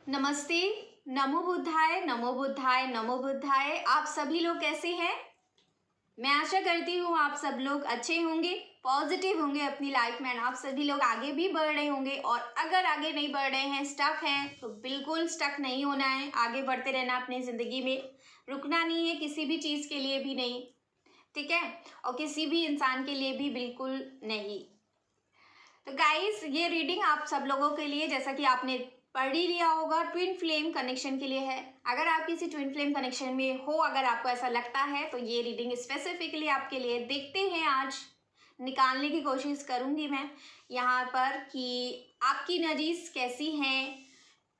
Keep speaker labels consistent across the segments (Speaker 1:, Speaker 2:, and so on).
Speaker 1: नमस्ते। नमो बुद्धाय नमो बुद्धाय नमो बुद्धाय। आप सभी लोग कैसे हैं? मैं आशा करती हूँ आप सब लोग अच्छे होंगे, पॉजिटिव होंगे अपनी लाइफ में, आप सभी लोग आगे भी बढ़ रहे होंगे। और अगर आगे नहीं बढ़ रहे हैं, स्टक हैं, तो बिल्कुल स्टक नहीं होना है, आगे बढ़ते रहना अपनी ज़िंदगी में, रुकना नहीं है किसी भी चीज़ के लिए भी नहीं, ठीक है, और किसी भी इंसान के लिए भी बिल्कुल नहीं। तो गाइस, ये रीडिंग आप सब लोगों के लिए, जैसा कि आपने पढ़ ही लिया होगा, ट्विन फ्लेम कनेक्शन के लिए है। अगर आप किसी ट्विन फ्लेम कनेक्शन में हो, अगर आपको ऐसा लगता है, तो ये रीडिंग स्पेसिफिकली आपके लिए। देखते हैं, आज निकालने की कोशिश करूंगी मैं यहाँ पर कि आपकी एनर्जीज कैसी हैं,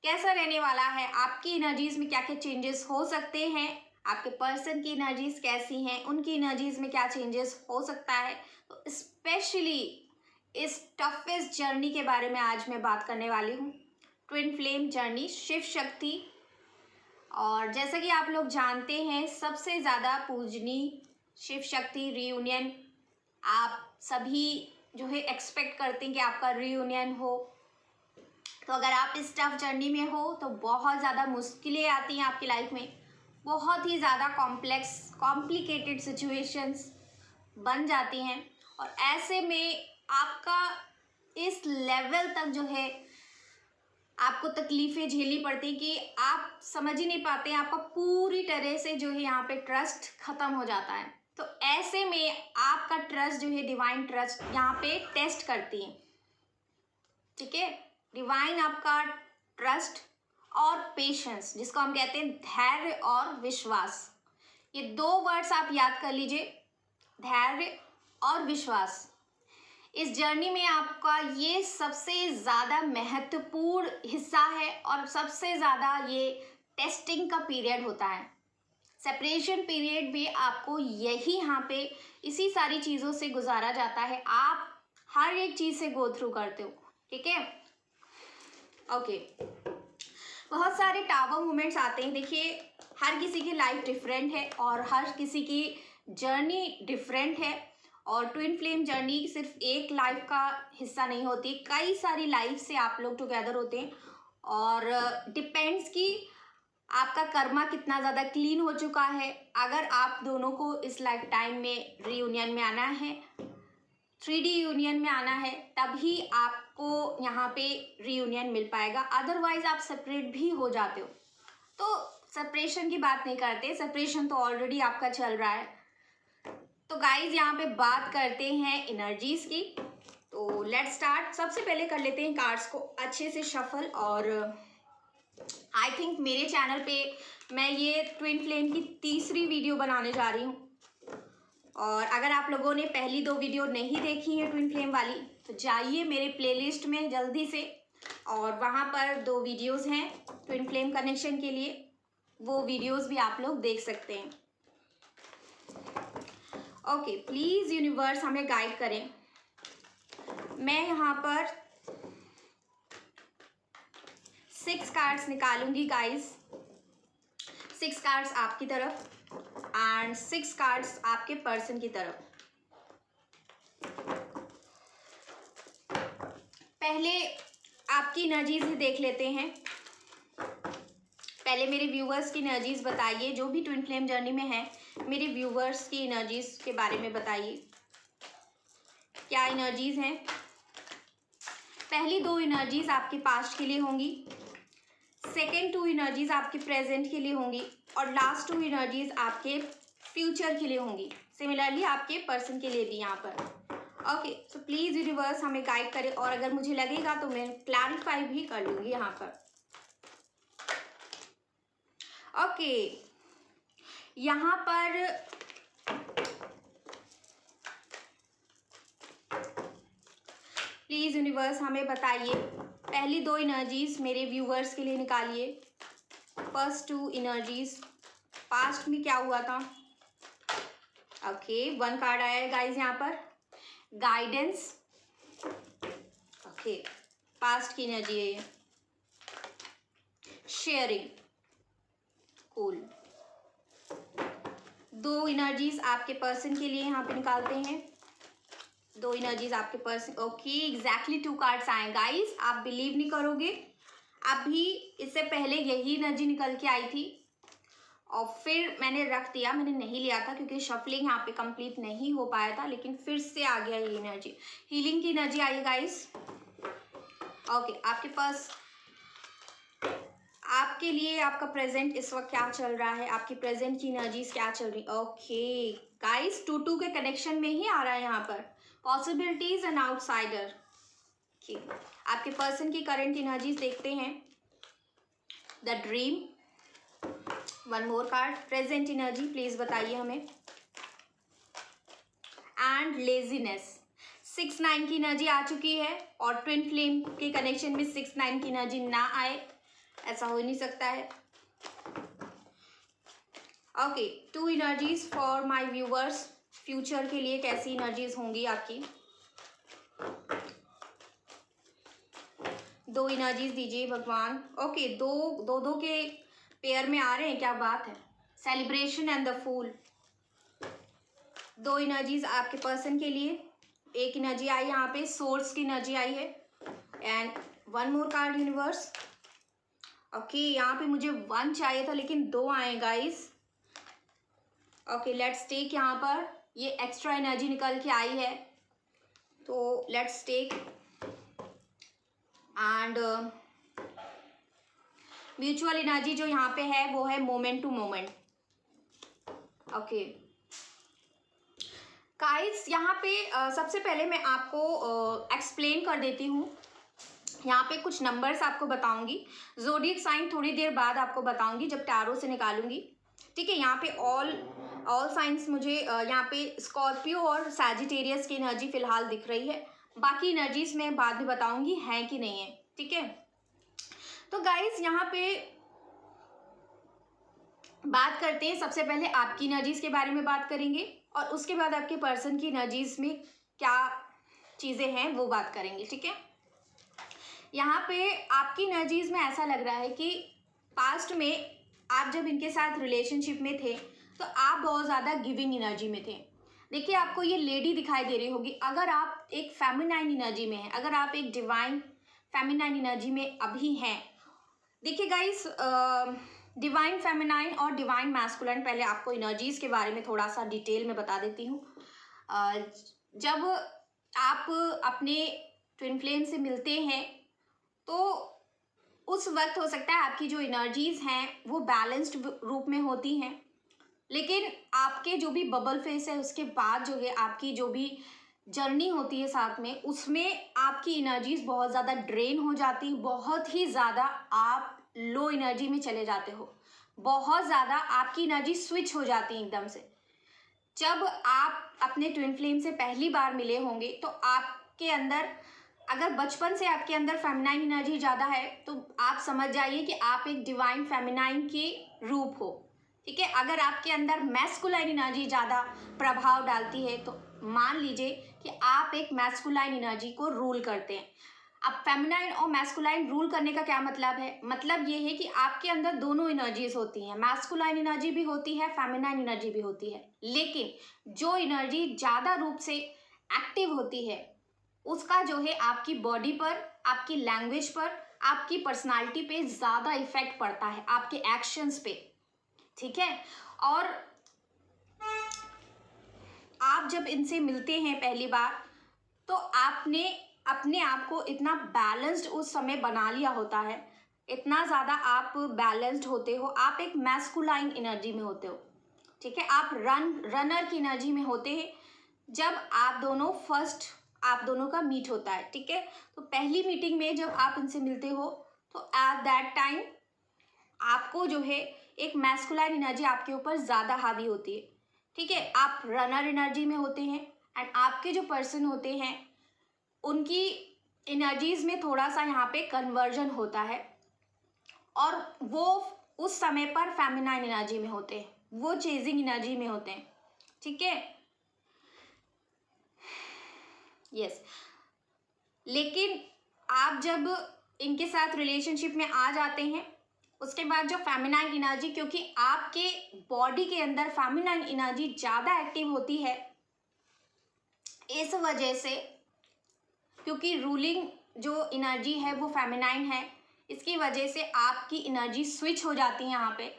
Speaker 1: कैसा रहने वाला है, आपकी एनर्जीज में क्या क्या चेंजेस हो सकते हैं, आपके पर्सन की एनर्जीज कैसी हैं, उनकी एनर्जीज में क्या चेंजेस हो सकता है। तो स्पेशली इस टफेस्ट जर्नी के बारे में आज मैं बात करने वाली हूँ, twin flame journey, Shiv Shakti. और जैसा कि आप लोग जानते हैं, सबसे ज़्यादा पूजनीय शिव शक्ति रीयूनियन आप सभी जो है एक्सपेक्ट करते हैं कि आपका रीयूनियन हो। तो अगर आप इस टफ जर्नी में हो तो बहुत ज़्यादा मुश्किलें आती हैं आपकी लाइफ में, बहुत ही ज़्यादा कॉम्प्लिकेटेड सिचुएशंस बन जाती हैं। और ऐसे में आपका इस लेवल तक जो है आपको तकलीफ़ें झेलनी पड़ती कि आप समझ ही नहीं पाते हैं, आपका पूरी तरह से जो है यहाँ पे ट्रस्ट ख़त्म हो जाता है। तो ऐसे में आपका ट्रस्ट जो है, डिवाइन ट्रस्ट यहाँ पे टेस्ट करती है, ठीक है। डिवाइन आपका ट्रस्ट और पेशेंस, जिसको हम कहते हैं धैर्य और विश्वास, ये दो वर्ड्स आप याद कर लीजिए, धैर्य और विश्वास। इस जर्नी में आपका ये सबसे ज़्यादा महत्वपूर्ण हिस्सा है और सबसे ज़्यादा ये टेस्टिंग का पीरियड होता है। सेपरेशन पीरियड भी आपको यही यहाँ पे इसी सारी चीज़ों से गुजारा जाता है। आप हर एक चीज़ से गो थ्रू करते हो, ठीक है, ओके। बहुत सारे टावर मोमेंट्स आते हैं। देखिए, हर किसी की लाइफ डिफरेंट है और हर किसी की जर्नी डिफरेंट है। और ट्विन फ्लेम जर्नी सिर्फ एक लाइफ का हिस्सा नहीं होती, कई सारी लाइफ से आप लोग टुगेदर होते हैं। और डिपेंड्स कि आपका कर्मा कितना ज़्यादा क्लीन हो चुका है। अगर आप दोनों को इस लाइफ टाइम में रीयूनियन में आना है, 3D यूनियन में आना है, तभी आपको यहाँ पे रीयूनियन मिल पाएगा। अदरवाइज आप सेपरेट भी हो जाते हो। तो सेपरेशन की बात नहीं करते, सेपरेशन तो ऑलरेडी आपका चल रहा है। तो गाइज, यहाँ पे बात करते हैं एनर्जीज की। तो लेट्स स्टार्ट। सबसे पहले कर लेते हैं कार्ड्स को अच्छे से शफल। और आई थिंक मेरे चैनल पे मैं ये ट्विन फ्लेम की तीसरी वीडियो बनाने जा रही हूँ। और अगर आप लोगों ने पहली दो वीडियो नहीं देखी है ट्विन फ्लेम वाली, तो जाइए मेरे प्लेलिस्ट में जल्दी से, और वहाँ पर दो वीडियोस हैं ट्विन फ्लेम कनेक्शन के लिए, वो वीडियोस भी आप लोग देख सकते हैं। ओके, प्लीज़ यूनिवर्स हमें गाइड करें। मैं यहाँ पर 6 कार्ड्स निकालूंगी गाइस। 6 कार्ड्स आपकी तरफ एंड 6 कार्ड्स आपके पर्सन की तरफ। पहले आपकी एनर्जीज ही देख लेते हैं। पहले मेरे व्यूवर्स की एनर्जीज बताइए, जो भी ट्विन फ्लेम जर्नी में है, मेरे व्यूवर्स की एनर्जीज के बारे में बताइए, क्या एनर्जीज हैं। पहली 2 एनर्जीज आपके पास्ट के लिए होंगी, सेकेंड 2 एनर्जीज आपके प्रेजेंट के लिए होंगी, और लास्ट 2 एनर्जीज आपके फ्यूचर के लिए होंगी। सिमिलरली आपके पर्सन के लिए भी यहाँ पर। ओके, सो प्लीज़ यूनिवर्स हमें गाइड करें, और अगर मुझे लगेगा तो मैं क्लैरिफाई भी कर लूँगी यहाँ पर। ओके, यहाँ पर प्लीज़ यूनिवर्स हमें बताइए, पहली 2 एनर्जीज मेरे व्यूवर्स के लिए निकालिए। फर्स्ट 2 एनर्जीज, पास्ट में क्या हुआ था। ओके, 1 कार्ड आया है गाइज यहाँ पर, गाइडेंस। ओके, पास्ट की एनर्जी है ये, शेयरिंग, कूल। 2 एनर्जीज आपके पर्सन के लिए यहाँ पे निकालते हैं। 2 एनर्जीज आपके पर्सन। ओके, एग्जैक्टली 2 कार्ड्स आए गाइस। आप बिलीव नहीं करोगे, अभी इससे पहले यही एनर्जी निकल के आई थी और फिर मैंने रख दिया, मैंने नहीं लिया था क्योंकि शफलिंग यहाँ पे कंप्लीट नहीं हो पाया था, लेकिन फिर से आ गया ये एनर्जी, हीलिंग की एनर्जी आई गाइस। ओके, आपके पास आपके लिए आपका प्रेजेंट इस वक्त क्या चल रहा है, आपकी प्रेजेंट की एनर्जीज क्या चल रही। ओके गाइस, 2-2 के कनेक्शन में ही आ रहा है यहाँ पर, पॉसिबिलिटीज एंड आउटसाइडर। आपके पर्सन की करंट एनर्जीज देखते हैं। The dream, one more card, present energy please बताइए हमें। एंड लेजीनेस, 6-9 की एनर्जी आ चुकी है और ट्विन फ्लेम के कनेक्शन में 6-9 की एनर्जी ना आए, ऐसा हो नहीं सकता है। Okay, 2 energies for my viewers, future के लिए कैसी एनर्जीज होंगी आपकी। 2 एनर्जीज दीजिए भगवान। ओके, दो के पेयर में आ रहे हैं, क्या बात है। Celebration and the fool, 2 energies आपके पर्सन के लिए। एक एनर्जी आई यहाँ पे, सोर्स की एनर्जी आई है। And one more card universe. Okay, यहाँ पे मुझे 1 चाहिए था लेकिन 2 आए गाइस। ओके, लेट्स टेक, यहाँ पर ये एक्स्ट्रा एनर्जी निकल के आई है, तो let's take. And mutual energy जो यहाँ पे है वो है moment to moment. Okay guys, यहाँ पे सबसे पहले मैं आपको एक्सप्लेन कर देती हूँ। यहाँ पे कुछ नंबर्स आपको बताऊंगी, ज़ोडिएक साइन थोड़ी देर बाद आपको बताऊंगी जब टैरो से निकालूंगी, ठीक है। यहाँ पे ऑल साइंस मुझे यहाँ पे स्कॉर्पियो और सैजिटेरियस की एनर्जी फिलहाल दिख रही है, बाकी एनर्जीज मैं बाद में बताऊंगी हैं कि नहीं है, ठीक है। तो गाइस, यहाँ पे बात करते हैं, सबसे पहले आपकी एनर्जीज के बारे में बात करेंगे और उसके बाद आपके पर्सन की एनर्जीज में क्या चीज़ें हैं वो बात करेंगे, ठीक है। यहाँ पे आपकी एनर्जीज में ऐसा लग रहा है कि पास्ट में आप जब इनके साथ रिलेशनशिप में थे तो आप बहुत ज़्यादा गिविंग एनर्जी में थे। देखिए, आपको ये लेडी दिखाई दे रही होगी। अगर आप एक फेमिनाइन एनर्जी में हैं, अगर आप एक डिवाइन फेमिनाइन एनर्जी में अभी हैं, देखिए गाइस, डिवाइन फेमिनाइन और डिवाइन मैस्कुलाइन, पहले आपको एनर्जीज के बारे में थोड़ा सा डिटेल में बता देती हूँ। जब आप अपने ट्विन फ्लेम से मिलते हैं तो उस वक्त हो सकता है आपकी जो एनर्जीज हैं वो बैलेंस्ड रूप में होती हैं, लेकिन आपके जो भी बबल फेस है उसके बाद जो है आपकी जो भी जर्नी होती है साथ में, उसमें आपकी एनर्जीज बहुत ज़्यादा ड्रेन हो जाती, बहुत ही ज़्यादा आप लो एनर्जी में चले जाते हो, बहुत ज़्यादा आपकी एनर्जी स्विच हो जाती है एकदम से। जब आप अपने ट्विन फ्लेम से पहली बार मिले होंगे तो आपके अंदर, अगर बचपन से आपके अंदर फेमिनाइन एनर्जी ज़्यादा है तो आप समझ जाइए कि आप एक डिवाइन फेमिनाइन के रूप हो, ठीक है। अगर आपके अंदर मैस्कुलाइन एनर्जी ज़्यादा प्रभाव डालती है तो मान लीजिए कि आप एक मैस्कुलाइन एनर्जी को रूल करते हैं। अब फेमिनाइन और मैस्कुलाइन रूल करने का क्या मतलब है? मतलब ये है कि आपके अंदर दोनों एनर्जीज होती हैं, मैस्कुलाइन एनर्जी भी होती है, फेमिनाइन एनर्जी भी होती है, लेकिन जो एनर्जी ज़्यादा रूप से एक्टिव होती है उसका जो है आपकी बॉडी पर, आपकी लैंग्वेज पर, आपकी पर्सनालिटी पे ज़्यादा इफेक्ट पड़ता है, आपके एक्शंस पे, ठीक है। और आप जब इनसे मिलते हैं पहली बार तो आपने अपने आप को इतना बैलेंस्ड उस समय बना लिया होता है, इतना ज़्यादा आप बैलेंस्ड होते हो, आप एक मैस्कुलाइन एनर्जी में होते हो, ठीक है। आप रनर की एनर्जी में होते हैं जब आप दोनों का मीट होता है, ठीक है। तो पहली मीटिंग में जब आप इनसे मिलते हो तो एट दैट टाइम आपको जो है एक मैस्कुलाइन एनर्जी आपके ऊपर ज़्यादा हावी होती है, ठीक है। आप रनर एनर्जी में होते हैं एंड आपके जो पर्सन होते हैं उनकी एनर्जीज में थोड़ा सा यहाँ पे कन्वर्जन होता है और वो उस समय पर फेमिनाइन एनर्जी में होते हैं, वो चेजिंग एनर्जी में होते हैं, ठीक है। यस, लेकिन आप जब इनके साथ रिलेशनशिप में आ जाते हैं उसके बाद जो फेमिनाइन एनर्जी, क्योंकि आपके बॉडी के अंदर फेमिनाइन एनर्जी ज़्यादा एक्टिव होती है, इस वजह से, क्योंकि रूलिंग जो एनर्जी है वो फेमिनाइन है, इसकी वजह से आपकी एनर्जी स्विच हो जाती है यहाँ पे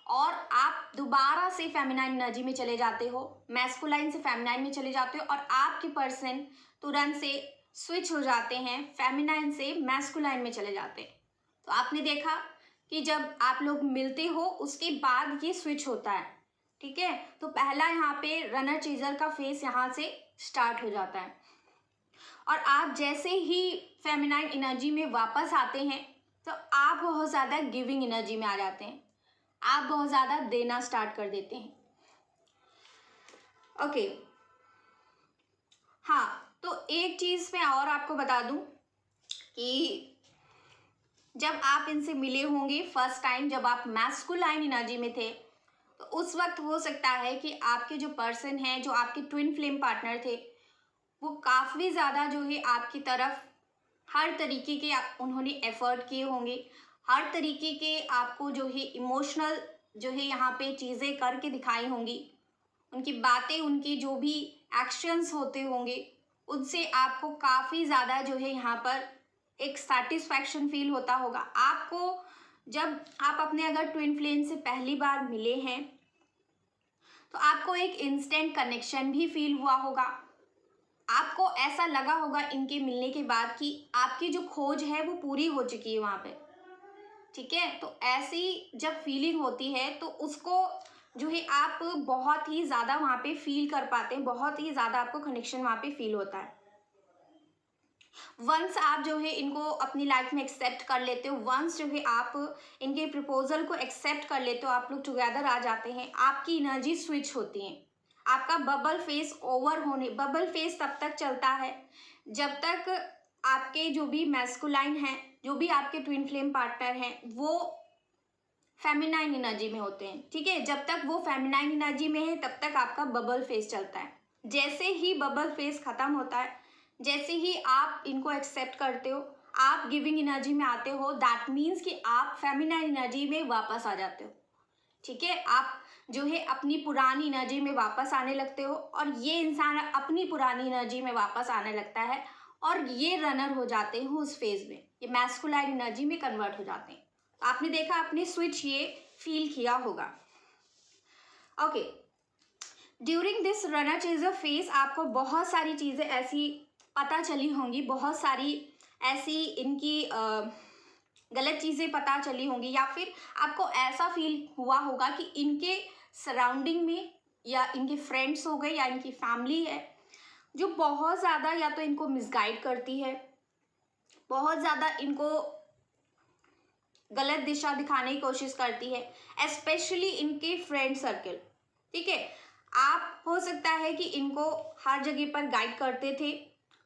Speaker 1: और आप दोबारा से फेमिनाइन एनर्जी में चले जाते हो, मैस्कुलाइन से फेमिनाइन में चले जाते हो और आपके पर्सन तुरंत से स्विच हो जाते हैं, फेमिनाइन से मैस्कुलाइन में चले जाते हैं। तो आपने देखा कि जब आप लोग मिलते हो उसके बाद ये स्विच होता है, ठीक है। तो पहला यहाँ पे रनर चेजर का फेस यहाँ से स्टार्ट हो जाता है और आप जैसे ही फेमिनाइन एनर्जी में वापस आते हैं तो आप बहुत ज़्यादा गिविंग एनर्जी में आ जाते हैं, आप बहुत ज़्यादा देना स्टार्ट कर देते हैं। ओके, हाँ, तो एक चीज़ मैं और आपको बता दूं कि जब आप इनसे मिले होंगे फर्स्ट टाइम, जब आप मैस्कुलाइन एनर्जी में थे, तो उस वक्त हो सकता है कि आपके जो पर्सन हैं, जो आपके ट्विन फ्लेम पार्टनर थे, वो काफ़ी ज़्यादा जो है आपकी तरफ हर तरीके के उन्होंने एफर्ट किए होंगे, हर तरीके के आपको जो है इमोशनल जो है यहाँ पे चीज़ें करके दिखाई होंगी, उनकी बातें, उनके जो भी एक्शंस होते होंगे, उनसे आपको काफ़ी ज़्यादा जो है यहाँ पर एक सेटिस्फैक्शन फील होता होगा। आपको जब आप अपने अगर ट्विन फ्लेम से पहली बार मिले हैं तो आपको एक इंस्टेंट कनेक्शन भी फील हुआ होगा। आपको ऐसा लगा होगा इनके मिलने के बाद कि आपकी जो खोज है वो पूरी हो चुकी है वहाँ पे, ठीक है। तो ऐसी जब फीलिंग होती है तो उसको जो है आप बहुत ही ज़्यादा वहाँ पे फील कर पाते हैं, बहुत ही ज़्यादा आपको कनेक्शन वहाँ पे फील होता है। वंस आप जो है इनको अपनी लाइफ में एक्सेप्ट कर लेते हो, वंस जो है आप इनके प्रपोजल को एक्सेप्ट कर लेते हो, आप लोग टुगेदर आ जाते हैं, आपकी एनर्जी स्विच होती है। आपका बबल फेस बबल फेस तब तक चलता है जब तक आपके जो भी मैस्कुलाइन हैं, जो भी आपके ट्विन फ्लेम पार्टनर हैं, वो फेमिनाइन एनर्जी में होते हैं, ठीक है। जब तक वो फेमिनाइन एनर्जी में है तब तक आपका बबल फेस चलता है। जैसे ही बबल फेस खत्म होता है, जैसे ही आप इनको एक्सेप्ट करते हो, आप गिविंग एनर्जी में आते हो, दैट मीन्स कि आप फेमिनाइन एनर्जी में वापस आ जाते हो, ठीक है। आप जो है अपनी पुरानी एनर्जी में वापस आने लगते हो और ये इंसान अपनी पुरानी एनर्जी में वापस आने लगता है और ये रनर हो जाते हैं उस फेज में, ये मैस्कुलाइन एनर्जी में कन्वर्ट हो जाते हैं। आपने देखा, आपने स्विच ये फील किया होगा। Okay, during this runner chaser phase आपको बहुत सारी चीज़ें ऐसी पता चली होंगी, बहुत सारी ऐसी इनकी गलत चीज़ें पता चली होंगी, या फिर आपको ऐसा फील हुआ होगा कि इनके सराउंडिंग में या इनके फ्रेंड्स हो गए या इनकी फैमिली है जो बहुत ज़्यादा या तो इनको मिसगाइड करती है, बहुत ज़्यादा इनको गलत दिशा दिखाने की कोशिश करती है, स्पेशली इनके फ्रेंड सर्कल, ठीक है। आप हो सकता है कि इनको हर जगह पर गाइड करते थे,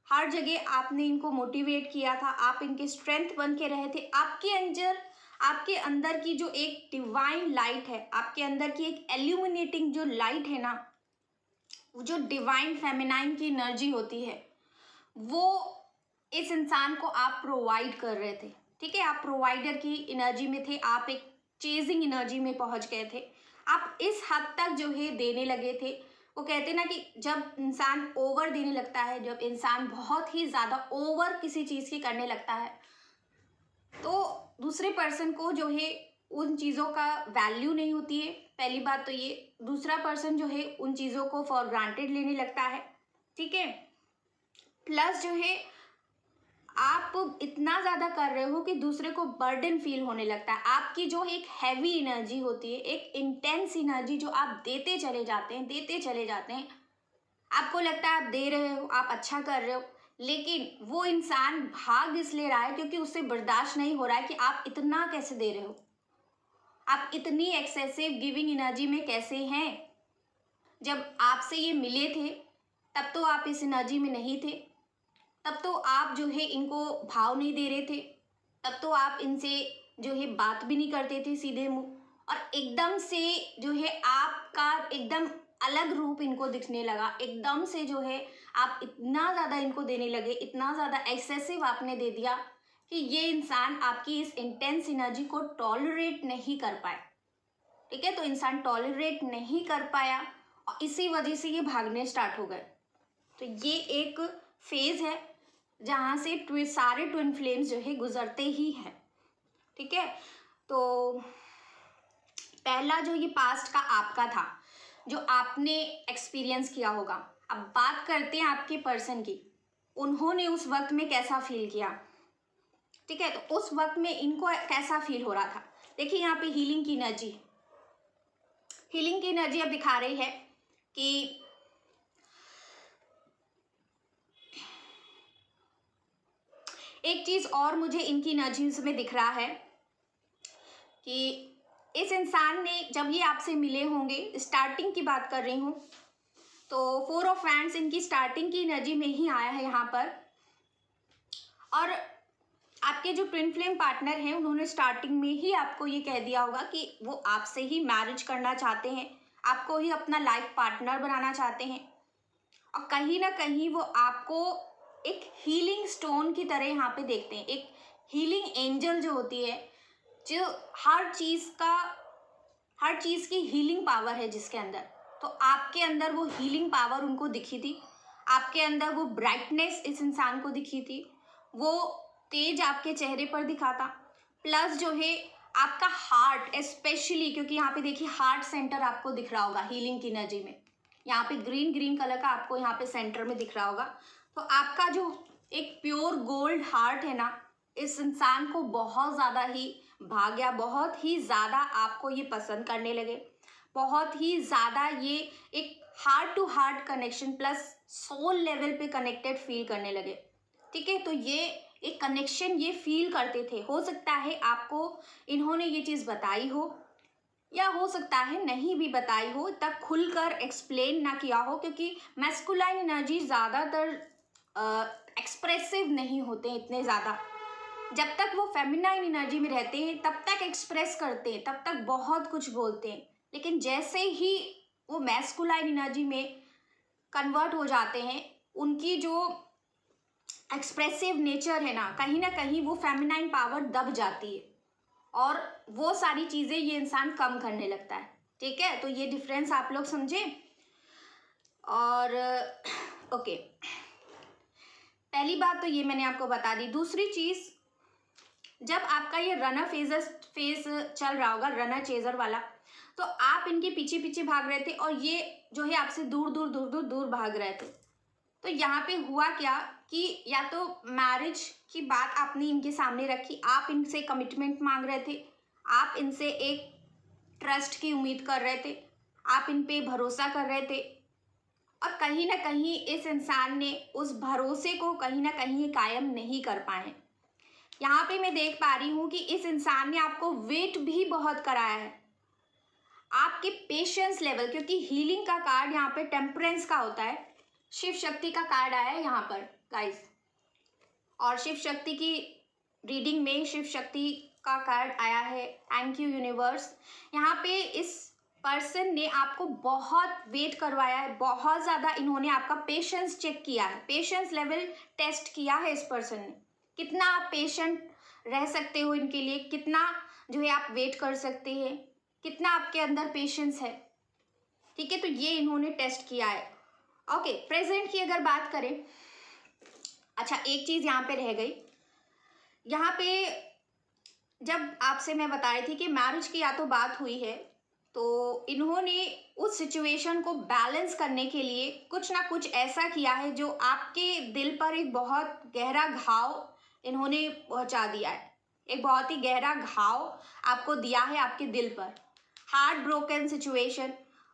Speaker 1: हर जगह आपने इनको मोटिवेट किया था, आप इनके स्ट्रेंथ बन के रहे थे। आपके अंदर की जो एक डिवाइन लाइट है, आपके अंदर की एक एल्यूमिनेटिंग जो लाइट है ना, जो डिवाइन फेमिनाइन की एनर्जी होती है, वो इस इंसान को आप प्रोवाइड कर रहे थे, ठीक है। आप प्रोवाइडर की एनर्जी में थे, आप एक चेजिंग एनर्जी में पहुंच गए थे, आप इस हद तक जो है देने लगे थे। वो कहते ना कि जब इंसान ओवर देने लगता है, जब इंसान बहुत ही ज़्यादा ओवर किसी चीज़ की करने लगता है, तो दूसरे पर्सन को जो है उन चीज़ों का वैल्यू नहीं होती है, पहली बात तो ये। दूसरा पर्सन जो है उन चीज़ों को फॉर ग्रांटेड लेने लगता है, ठीक है। प्लस जो है आप इतना ज़्यादा कर रहे हो कि दूसरे को बर्डन फील होने लगता है। आपकी जो एक हैवी एनर्जी होती है, एक इंटेंस एनर्जी जो आप देते चले जाते हैं, आपको लगता है आप दे रहे हो, आप अच्छा कर रहे हो, लेकिन वो इंसान भाग इसलिए रहा है क्योंकि उससे बर्दाश्त नहीं हो रहा है कि आप इतना कैसे दे रहे हो, आप इतनी एक्सेसिव गिविंग एनर्जी में कैसे हैं। जब आपसे ये मिले थे तब तो आप इस एनर्जी में नहीं थे, तब तो आप जो है इनको भाव नहीं दे रहे थे, तब तो आप इनसे जो है बात भी नहीं करते थे सीधे मुंह, और एकदम से जो है आपका एकदम अलग रूप इनको दिखने लगा, एकदम से जो है आप इतना ज़्यादा इनको देने लगे, इतना ज़्यादा एक्सेसिव आपने दे दिया कि ये इंसान आपकी इस इंटेंस एनर्जी को टॉलरेट नहीं कर पाए, ठीक है। तो इंसान टॉलरेट नहीं कर पाया और इसी वजह से ये भागने स्टार्ट हो गए। तो ये एक फेज़ है जहाँ से सारे ट्विन फ्लेम्स जो है गुजरते ही हैं। ठीक है। तो पहला जो ये पास्ट का आपका था, जो आपने एक्सपीरियंस किया होगा। अब बात करते हैं आपके पर्सन की, उन्होंने उस वक्त में कैसा फील किया, ठीक है। तो उस वक्त में इनको कैसा फील हो रहा था। देखिए यहाँ पे हीलिंग की एनर्जी अब दिखा रही है कि एक चीज और मुझे इनकी एनर्जीज में दिख रहा है कि इस इंसान ने जब ये आपसे मिले होंगे, स्टार्टिंग की बात कर रही हूँ, तो 4 ऑफ वैंड्स इनकी स्टार्टिंग की एनर्जी में ही आया है यहाँ पर। और आपके जो ट्विन फ्लेम पार्टनर हैं उन्होंने स्टार्टिंग में ही आपको ये कह दिया होगा कि वो आपसे ही मैरिज करना चाहते हैं, आपको ही अपना लाइफ पार्टनर बनाना चाहते हैं। और कहीं ना कहीं वो आपको एक हीलिंग स्टोन की तरह यहाँ पे देखते हैं, एक हीलिंग एंजल जो होती है, जो हर चीज़ की हीलिंग पावर है जिसके अंदर। तो आपके अंदर वो हीलिंग पावर उनको दिखी थी, आपके अंदर वो ब्राइटनेस इस इंसान को दिखी थी, वो तेज आपके चेहरे पर दिखा था। प्लस जो है आपका हार्ट स्पेशली, क्योंकि यहाँ पे देखिए हार्ट सेंटर आपको दिख रहा होगा हीलिंग की एनर्जी में, यहाँ पे ग्रीन कलर का आपको यहाँ पे सेंटर में दिख रहा होगा। तो आपका जो एक प्योर गोल्ड हार्ट है ना, इस इंसान को बहुत ज़्यादा ही भा गया, बहुत ही ज़्यादा आपको ये पसंद करने लगे, बहुत ही ज़्यादा ये एक heart to heart connection plus soul level पे कनेक्टेड फील करने लगे, ठीक है। तो ये एक कनेक्शन ये फील करते थे। हो सकता है आपको इन्होंने ये चीज़ बताई हो, या हो सकता है नहीं भी बताई हो, तक खुलकर एक्सप्लेन ना किया हो, क्योंकि मैस्कुलाइन एनर्जी ज़्यादातर एक्सप्रेसिव नहीं होते हैं इतने ज़्यादा। जब तक वो फेमिनाइन एनर्जी में रहते हैं तब तक एक्सप्रेस करते हैं, तब तक बहुत कुछ बोलते हैं। लेकिन जैसे ही वो मैस्कुलाइन एनर्जी में कन्वर्ट हो जाते हैं, उनकी जो एक्सप्रेसिव नेचर है ना कहीं वो फेमिनाइन पावर दब जाती है, और वो सारी चीज़ें ये इंसान कम करने लगता है, ठीक है। तो ये डिफरेंस आप लोग समझे। और ओके, पहली बात तो ये मैंने आपको बता दी। दूसरी चीज़, जब आपका ये रनर फेज चल रहा होगा, रनर चेजर वाला, तो आप इनके पीछे पीछे भाग रहे थे और ये जो है आपसे दूर भाग रहे थे। तो यहाँ पे हुआ क्या कि या तो मैरिज की बात आपने इनके सामने रखी, आप इनसे कमिटमेंट मांग रहे थे, आप इनसे एक ट्रस्ट की उम्मीद कर रहे थे, आप इन पे भरोसा कर रहे थे, और कहीं ना कहीं इस इंसान ने उस भरोसे को कहीं ना कहीं कायम नहीं कर पाए। यहाँ पे मैं देख पा रही हूँ कि इस इंसान ने आपको वेट भी बहुत कराया है, आपके पेशेंस लेवल, क्योंकि हीलिंग का कार्ड यहाँ पे टेम्परेंस का होता है, शिव शक्ति का कार्ड आया है यहाँ पर गाइस। और शिव शक्ति की रीडिंग में शिव शक्ति का कार्ड आया है, थैंक यू यूनिवर्स। यहाँ पे इस पर्सन ने आपको बहुत वेट करवाया है, बहुत ज़्यादा इन्होंने आपका पेशेंस चेक किया है, पेशेंस लेवल टेस्ट किया है इस पर्सन ने। कितना आप पेशेंट रह सकते हो इनके लिए, कितना जो है आप वेट कर सकते हैं, कितना आपके अंदर पेशेंस है, ठीक है। तो ये इन्होंने टेस्ट किया है। ओके, प्रेजेंट की अगर बात करें, अच्छा एक चीज़ यहाँ पे रह गई। यहाँ पे जब आपसे मैं बता रही थी कि मैरिज की या तो बात हुई है, तो इन्होंने उस सिचुएशन को बैलेंस करने के लिए कुछ ना कुछ ऐसा किया है जो आपके दिल पर एक बहुत गहरा घाव इन्होंने पहुंचा दिया है, एक बहुत ही गहरा घाव आपको दिया है आपके दिल पर, हार्ट ब्रोकन सिचुएशन।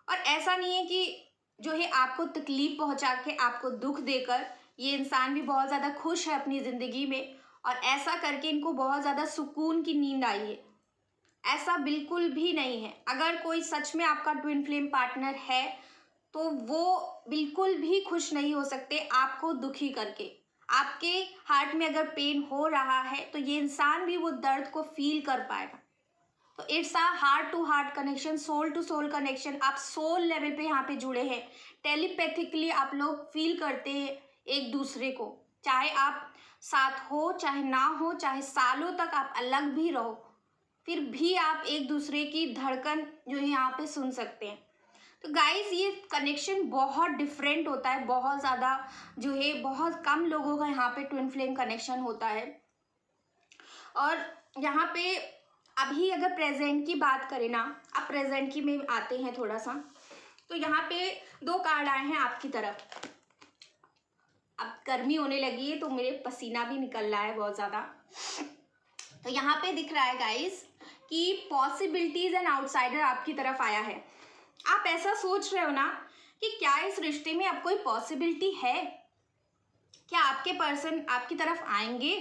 Speaker 1: और ऐसा नहीं है कि जो है आपको तकलीफ पहुंचा के, आपको दुख देकर ये इंसान भी बहुत ज़्यादा खुश है अपनी ज़िंदगी में, और ऐसा करके इनको बहुत ज़्यादा सुकून की नींद आई है, ऐसा बिल्कुल भी नहीं है। अगर कोई सच में आपका ट्विन फ्लेम पार्टनर है तो वो बिल्कुल भी खुश नहीं हो सकते आपको दुखी करके। आपके हार्ट में अगर पेन हो रहा है तो ये इंसान भी वो दर्द को फील कर पाएगा। तो it's a heart to heart connection, soul to soul connection. आप सोल लेवल पे यहाँ पे जुड़े हैं, टेलीपैथिकली आप लोग फील करते हैं एक दूसरे को, चाहे आप साथ हो चाहे ना हो, चाहे सालों तक आप अलग भी रहो, फिर भी आप एक दूसरे की धड़कन जो है यहाँ पे सुन सकते हैं। तो गाइस ये कनेक्शन बहुत डिफरेंट होता है, बहुत ज़्यादा जो है बहुत कम लोगों का यहाँ पे ट्विन फ्लेम कनेक्शन होता है। और यहाँ पे अभी अगर प्रेजेंट की बात करें ना, अब प्रेजेंट की में आते हैं थोड़ा सा, तो यहाँ पे 2 कार्ड आए हैं आपकी तरफ। अब गर्मी होने लगी है तो मेरे पसीना भी निकल रहा है बहुत ज़्यादा। तो यहाँ पे दिख रहा है गाइस कि पॉसिबिलिटीज एंड आउटसाइडर आपकी तरफ आया है। आप ऐसा सोच रहे हो ना कि क्या इस रिश्ते में अब कोई पॉसिबिलिटी है, क्या आपके पर्सन आपकी तरफ आएंगे,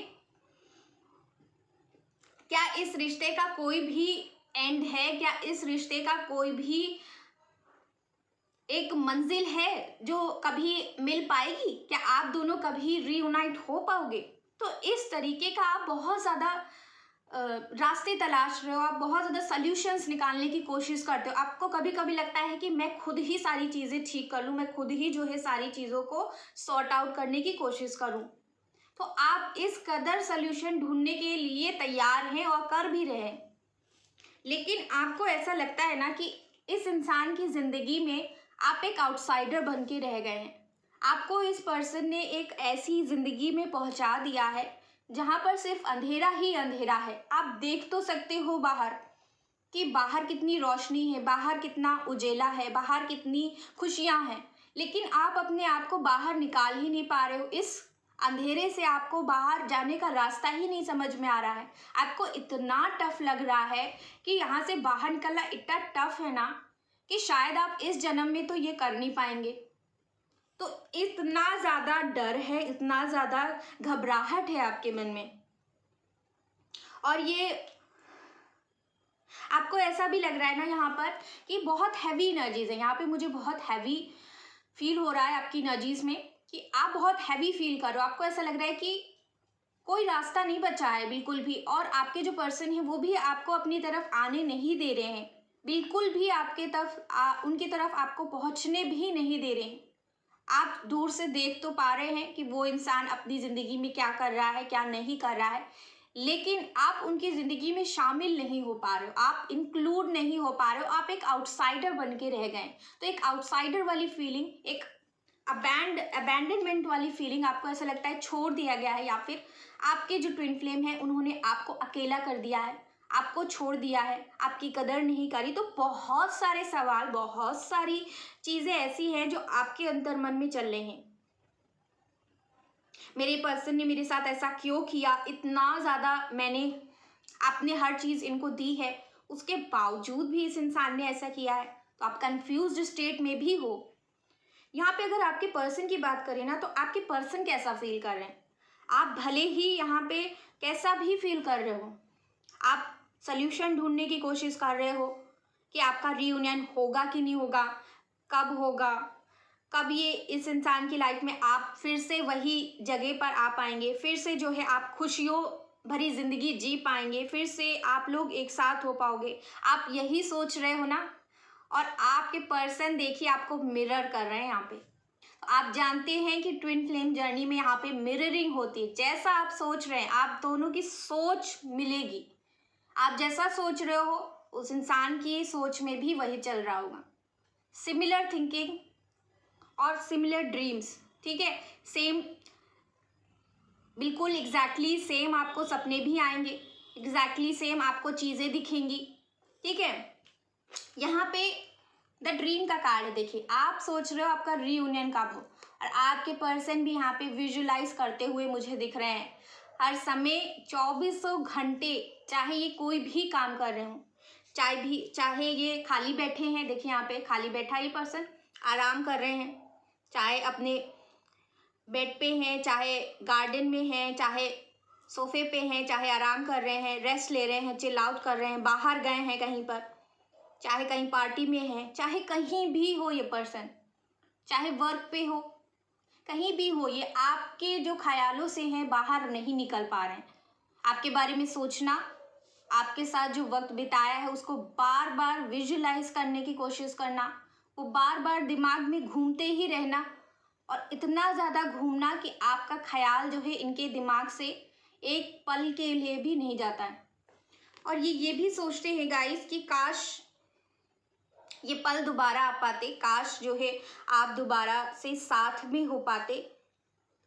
Speaker 1: क्या इस रिश्ते का कोई भी एंड है, क्या इस रिश्ते का कोई भी एक मंजिल है जो कभी मिल पाएगी, क्या आप दोनों कभी रीयूनाइट हो पाओगे। तो इस तरीके का आप बहुत ज़्यादा रास्ते तलाश रहे हो, आप बहुत ज़्यादा सॉल्यूशंस निकालने की कोशिश करते हो। आपको कभी कभी लगता है कि मैं खुद ही सारी चीज़ें ठीक कर लूँ, मैं खुद ही जो है सारी चीज़ों को सॉर्ट आउट करने की कोशिश करूँ। तो आप इस कदर सॉल्यूशन ढूंढने के लिए तैयार हैं और कर भी रहे हैं, लेकिन आपको ऐसा लगता है ना कि इस इंसान की ज़िंदगी में आप एक आउटसाइडर बन के रह गए हैं। आपको इस पर्सन ने एक ऐसी ज़िंदगी में पहुंचा दिया है जहां पर सिर्फ अंधेरा ही अंधेरा है। आप देख तो सकते हो बाहर कि बाहर कितनी रोशनी है, बाहर कितना उजेला है, बाहर कितनी खुशियां हैं, लेकिन आप अपने आप को बाहर निकाल ही नहीं पा रहे हो। इस अंधेरे से आपको बाहर जाने का रास्ता ही नहीं समझ में आ रहा है। आपको इतना टफ लग रहा है कि यहाँ से बाहर निकलना इतना टफ है ना कि शायद आप इस जन्म में तो ये कर नहीं पाएंगे। तो इतना ज़्यादा डर है, इतना ज़्यादा घबराहट है आपके मन में, और ये आपको ऐसा भी लग रहा है ना यहाँ पर कि बहुत हैवी एनर्जीज है। यहाँ पे मुझे बहुत हैवी फील हो रहा है आपकी एनर्जीज में कि आप बहुत हैवी फील कर रहे हो। आपको ऐसा लग रहा है कि कोई रास्ता नहीं बचा है बिल्कुल भी, और आपके जो पर्सन है वो भी आपको अपनी तरफ आने नहीं दे रहे हैं, बिल्कुल भी आपके तरफ उनकी तरफ आपको पहुँचने भी नहीं दे रहे हैं। आप दूर से देख तो पा रहे हैं कि वो इंसान अपनी ज़िंदगी में क्या कर रहा है, क्या नहीं कर रहा है, लेकिन आप उनकी ज़िंदगी में शामिल नहीं हो पा रहे हो, आप इंक्लूड नहीं हो पा रहे हो, आप एक आउटसाइडर बन के रह गए। तो एक आउटसाइडर वाली फीलिंग, एक अबैंडनमेंट वाली फीलिंग, आपको ऐसा लगता है छोड़ दिया गया है, या फिर आपके जो ट्विन फ्लेम है उन्होंने आपको अकेला कर दिया है, आपको छोड़ दिया है, आपकी कदर नहीं करी। तो बहुत सारे सवाल, बहुत सारी चीज़ें ऐसी हैं जो आपके अंतर मन में चल रहे हैं। मेरे पर्सन ने मेरे साथ ऐसा क्यों किया, इतना ज़्यादा मैंने आपने हर चीज़ इनको दी है, उसके बावजूद भी इस इंसान ने ऐसा किया है। तो आप कंफ्यूज्ड स्टेट में भी हो। यहाँ पे अगर आपके पर्सन की बात करें ना, तो आपके पर्सन कैसा फील कर रहे हैं। आप भले ही यहाँ पे कैसा भी फील कर रहे हो, आप सल्यूशन ढूंढने की कोशिश कर रहे हो कि आपका रीयूनियन होगा कि नहीं होगा, कब होगा, कब ये इस इंसान की लाइफ में आप फिर से वही जगह पर आ पाएंगे, फिर से जो है आप खुशियों भरी ज़िंदगी जी पाएंगे, फिर से आप लोग एक साथ हो पाओगे। आप यही सोच रहे हो ना, और आपके पर्सन देखिए आपको मिरर कर रहे हैं यहाँ पे। आप जानते हैं कि ट्विन फ्लेम जर्नी में यहाँ पे मिररिंग होती है। जैसा आप सोच रहे हैं आप दोनों की सोच मिलेगी। आप जैसा सोच रहे हो उस इंसान की सोच में भी वही चल रहा होगा। सिमिलर थिंकिंग और सिमिलर ड्रीम्स, ठीक है, सेम, बिल्कुल एग्जैक्टली सेम आपको सपने भी आएंगे, एग्जैक्टली सेम आपको चीज़ें दिखेंगी, ठीक है। यहाँ पे द ड्रीम का कार्ड है। देखिए आप सोच रहे हो आपका रीयूनियन कब हो, और आपके पर्सन भी यहाँ पे विजुलाइज करते हुए मुझे दिख रहे हैं हर समय 2400 घंटे, चाहे ये कोई भी काम कर रहे हो, चाहे ये खाली बैठे हैं, देखिए यहाँ पे खाली बैठा ये पर्सन आराम कर रहे हैं, चाहे अपने बेड पे हैं, चाहे गार्डन में हैं, चाहे सोफे पे हैं, चाहे आराम कर रहे हैं, रेस्ट ले रहे हैं, चिल आउट कर रहे हैं, बाहर गए हैं कहीं पर, चाहे कहीं पार्टी में है, चाहे कहीं भी हो ये पर्सन, चाहे वर्क पे हो, कहीं भी हो, ये आपके जो ख्यालों से हैं बाहर नहीं निकल पा रहे हैं। आपके बारे में सोचना, आपके साथ जो वक्त बिताया है उसको बार बार विजुलाइज करने की कोशिश करना, वो बार बार दिमाग में घूमते ही रहना, और इतना ज़्यादा घूमना कि आपका ख्याल जो है इनके दिमाग से एक पल के लिए भी नहीं जाता है। और ये भी सोचते हैं गाइस कि काश ये पल दोबारा आ पाते, काश जो है आप दोबारा से साथ में हो पाते।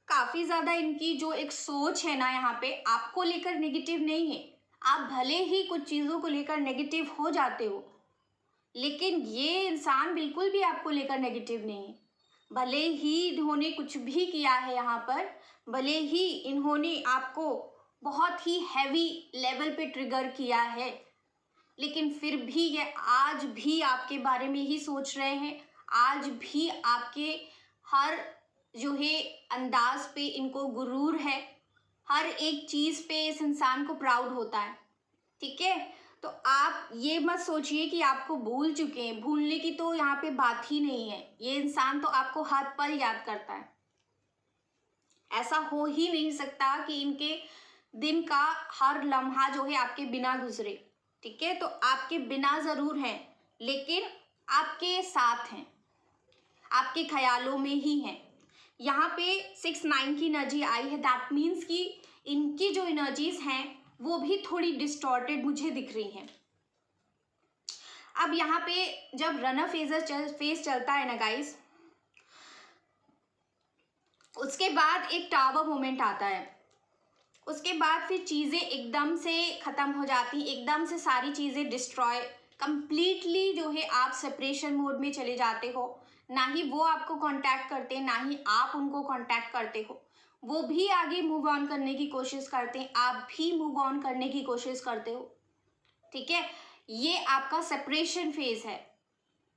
Speaker 1: काफ़ी ज़्यादा इनकी जो एक सोच है ना यहाँ पे आपको लेकर नेगेटिव नहीं है, आप भले ही कुछ चीज़ों को लेकर नेगेटिव हो जाते हो, लेकिन ये इंसान बिल्कुल भी आपको लेकर नेगेटिव नहीं है। भले ही इन्होंने कुछ भी किया है यहाँ पर, भले ही इन्होंने आपको बहुत ही हैवी लेवल पे ट्रिगर किया है, लेकिन फिर भी ये आज भी आपके बारे में ही सोच रहे हैं। आज भी आपके हर जो है अंदाज पे इनको गुरूर है, हर एक चीज़ पे इस इंसान को प्राउड होता है। ठीक है, तो आप ये मत सोचिए कि आपको भूल चुके हैं। भूलने की तो यहाँ पे बात ही नहीं है। ये इंसान तो आपको हर पल याद करता है। ऐसा हो ही नहीं सकता कि इनके दिन का हर लम्हा जो है आपके बिना गुजरे। ठीक है, तो आपके बिना ज़रूर हैं, लेकिन आपके साथ हैं, आपके ख्यालों में ही हैं। यहाँ पे 6-9 की एनर्जी आई है। दैट मीन्स कि इनकी जो एनर्जीज हैं वो भी थोड़ी डिस्टॉर्टेड मुझे दिख रही हैं। अब यहाँ पे जब रनर फेज चलता है ना गाइस, उसके बाद एक टावर मोमेंट आता है। उसके बाद फिर चीज़ें एकदम से ख़त्म हो जाती, एकदम से सारी चीज़ें डिस्ट्रॉय, कंप्लीटली जो है आप सेपरेशन मोड में चले जाते हो। ना ही वो आपको कांटेक्ट करते, ना ही आप उनको कांटेक्ट करते हो। वो भी आगे मूव ऑन करने की कोशिश करते हैं, आप भी मूव ऑन करने की कोशिश करते हो। ठीक है, ये आपका सेपरेशन फेज है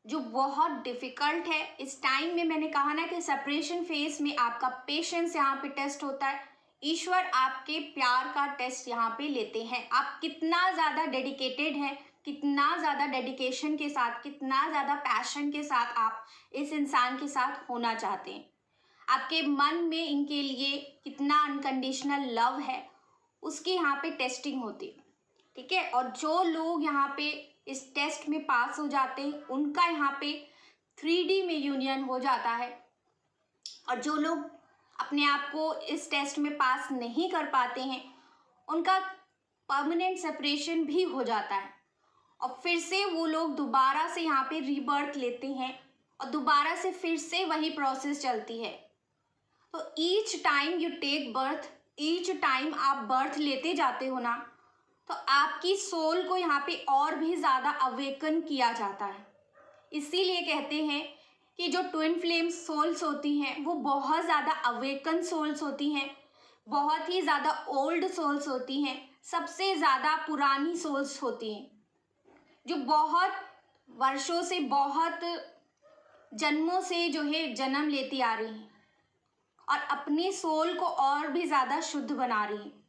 Speaker 1: जो बहुत डिफ़िकल्ट है। इस टाइम में मैंने कहा ना कि सेपरेशन फेज में आपका पेशेंस यहाँ पे टेस्ट होता है। ईश्वर आपके प्यार का टेस्ट यहाँ पे लेते हैं। आप कितना ज़्यादा डेडिकेटेड हैं, कितना ज़्यादा डेडिकेशन के साथ, कितना ज़्यादा पैशन के साथ आप इस इंसान के साथ होना चाहते हैं। आपके मन में इनके लिए कितना अनकंडीशनल लव है, उसकी यहाँ पे टेस्टिंग होती है। ठीक है, और जो लोग यहाँ पे इस टेस्ट में पास हो जाते हैं उनका यहाँ पे 3D में यूनियन हो जाता है। और जो लोग अपने आप को इस टेस्ट में पास नहीं कर पाते हैं उनका परमानेंट सेपरेशन भी हो जाता है। और फिर से वो लोग दोबारा से यहाँ पे रीबर्थ लेते हैं और दोबारा से फिर से वही प्रोसेस चलती है। तो each time you take birth, each time आप बर्थ लेते जाते हो ना, तो आपकी सोल को यहाँ पे और भी ज़्यादा अवेकन किया जाता है। इसीलिए कहते हैं कि जो ट्विन फ्लेम सोल्स होती हैं वो बहुत ज़्यादा अवेकन सोल्स होती हैं, बहुत ही ज़्यादा ओल्ड सोल्स होती हैं, सबसे ज़्यादा पुरानी सोल्स होती हैं, जो बहुत वर्षों से, बहुत जन्मों से जो है जन्म लेती आ रही हैं और अपनी सोल को और भी ज़्यादा शुद्ध बना रही हैं।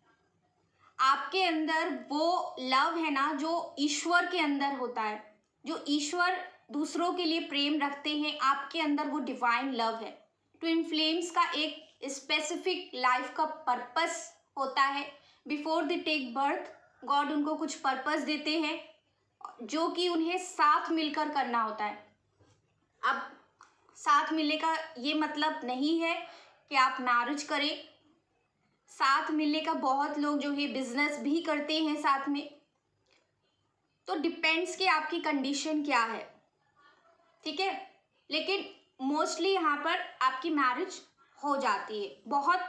Speaker 1: आपके अंदर वो लव है ना जो ईश्वर के अंदर होता है, जो ईश्वर दूसरों के लिए प्रेम रखते हैं, आपके अंदर वो डिवाइन लव है। ट्विन फ्लेम्स का एक स्पेसिफिक लाइफ का पर्पस होता है। Before the take birth god उनको कुछ पर्पस देते हैं जो कि उन्हें साथ मिलकर करना होता है। अब साथ मिलने का ये मतलब नहीं है कि आप मैरिज करें। साथ मिलने का बहुत लोग जो है बिजनेस भी करते हैं साथ में। तो डिपेंड्स कि आपकी कंडीशन क्या है। ठीक है, लेकिन मोस्टली यहाँ पर आपकी मैरिज हो जाती है। बहुत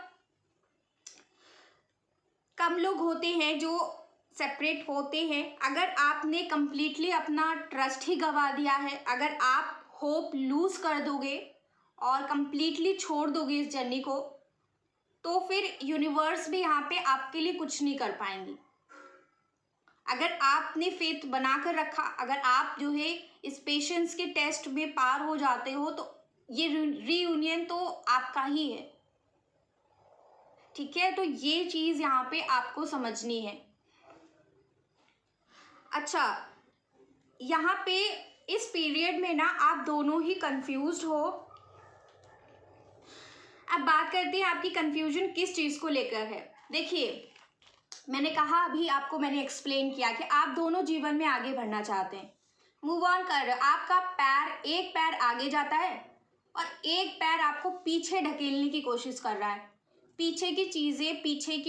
Speaker 1: कम लोग होते हैं जो सेपरेट होते हैं। अगर आपने कंप्लीटली अपना ट्रस्ट ही गंवा दिया है, अगर आप होप लूज़ कर दोगे और कंप्लीटली छोड़ दोगे इस जर्नी को, तो फिर यूनिवर्स भी यहाँ पे आपके लिए कुछ नहीं कर पाएंगी। अगर आपने फेथ बना कर रखा, अगर आप जो है इस पेशेंस के टेस्ट में पार हो जाते हो, तो ये रीयूनियन तो आपका ही है। ठीक है, तो ये चीज़ यहाँ पे आपको समझनी है। अच्छा, यहाँ पे इस पीरियड में ना आप दोनों ही कंफ्यूज्ड हो। अब बात करते हैं आपकी कंफ्यूजन किस चीज़ को लेकर है। देखिए, मैंने कहा, अभी आपको मैंने एक्सप्लेन किया कि आप दोनों जीवन में आगे बढ़ना चाहते हैं, मूव ऑन कर रहे हो। आपका पैर, एक पैर आगे जाता है और एक पैर आपको पीछे ढकेलने की कोशिश कर रहा है। पीछे की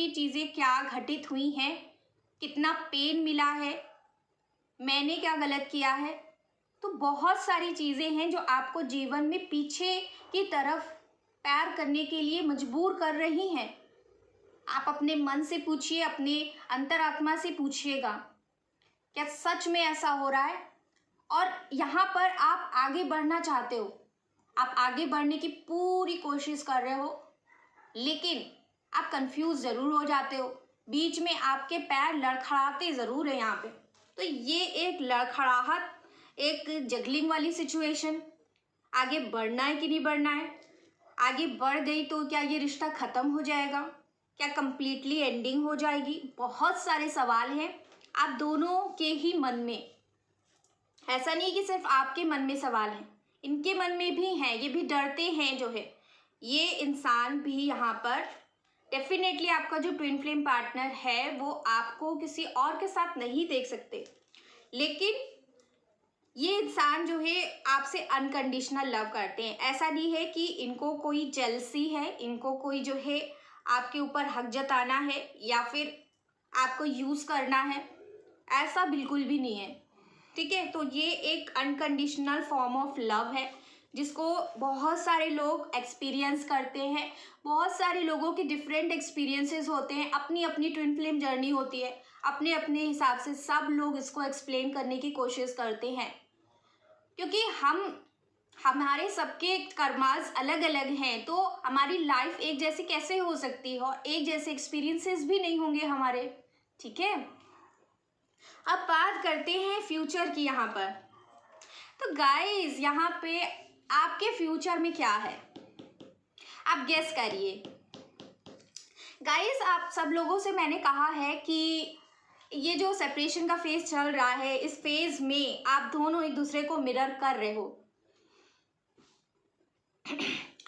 Speaker 1: चीज़ें क्या घटित हुई हैं, कितना पेन मिला है, मैंने क्या गलत किया है। तो बहुत सारी चीज़ें हैं जो आपको जीवन में पीछे की तरफ पैर करने के लिए मजबूर कर रही हैं। आप अपने मन से पूछिए, अपने अंतरात्मा से पूछिएगा, क्या सच में ऐसा हो रहा है? और यहाँ पर आप आगे बढ़ना चाहते हो, आप आगे बढ़ने की पूरी कोशिश कर रहे हो, लेकिन आप कंफ्यूज ज़रूर हो जाते हो, बीच में आपके पैर लड़खड़ाते ज़रूर है यहाँ पे। तो ये एक लड़खड़ाहट, एक जगलिंग वाली सिचुएशन, आगे बढ़ना है कि नहीं बढ़ना है, आगे बढ़ गई तो क्या ये रिश्ता ख़त्म हो जाएगा, क्या कंप्लीटली एंडिंग हो जाएगी? बहुत सारे सवाल हैं आप दोनों के ही मन में। ऐसा नहीं कि सिर्फ आपके मन में सवाल हैं, इनके मन में भी हैं, ये भी डरते हैं जो है। ये इंसान भी यहाँ पर डेफिनेटली आपका जो ट्विन फ्लेम पार्टनर है वो आपको किसी और के साथ नहीं देख सकते, लेकिन ये इंसान जो है आपसे अनकंडीशनल लव करते हैं। ऐसा नहीं है कि इनको कोई जेलसी है, इनको कोई जो है आपके ऊपर हक जताना है या फिर आपको यूज़ करना है, ऐसा बिल्कुल भी नहीं है, ठीक है। तो ये एक अनकंडीशनल फॉर्म ऑफ लव है जिसको बहुत सारे लोग एक्सपीरियंस करते हैं। बहुत सारे लोगों के डिफरेंट एक्सपीरियंसेस होते हैं, अपनी अपनी ट्विन फ्लेम जर्नी होती है, अपने अपने हिसाब से सब लोग इसको एक्सप्लेन करने की कोशिश करते हैं, क्योंकि हमारे सबके कर्मास अलग अलग हैं, तो हमारी लाइफ एक जैसी कैसे हो सकती है और एक जैसे एक्सपीरियंसेस भी नहीं होंगे हमारे, ठीक है। अब बात करते हैं फ्यूचर की यहाँ पर। तो गाइस यहाँ पे आपके फ्यूचर में क्या है, आप गेस करिए। गाइस आप सब लोगों से मैंने कहा है कि ये जो सेपरेशन का फेज चल रहा है, इस फेज में आप दोनों एक दूसरे को मिरर कर रहे हो।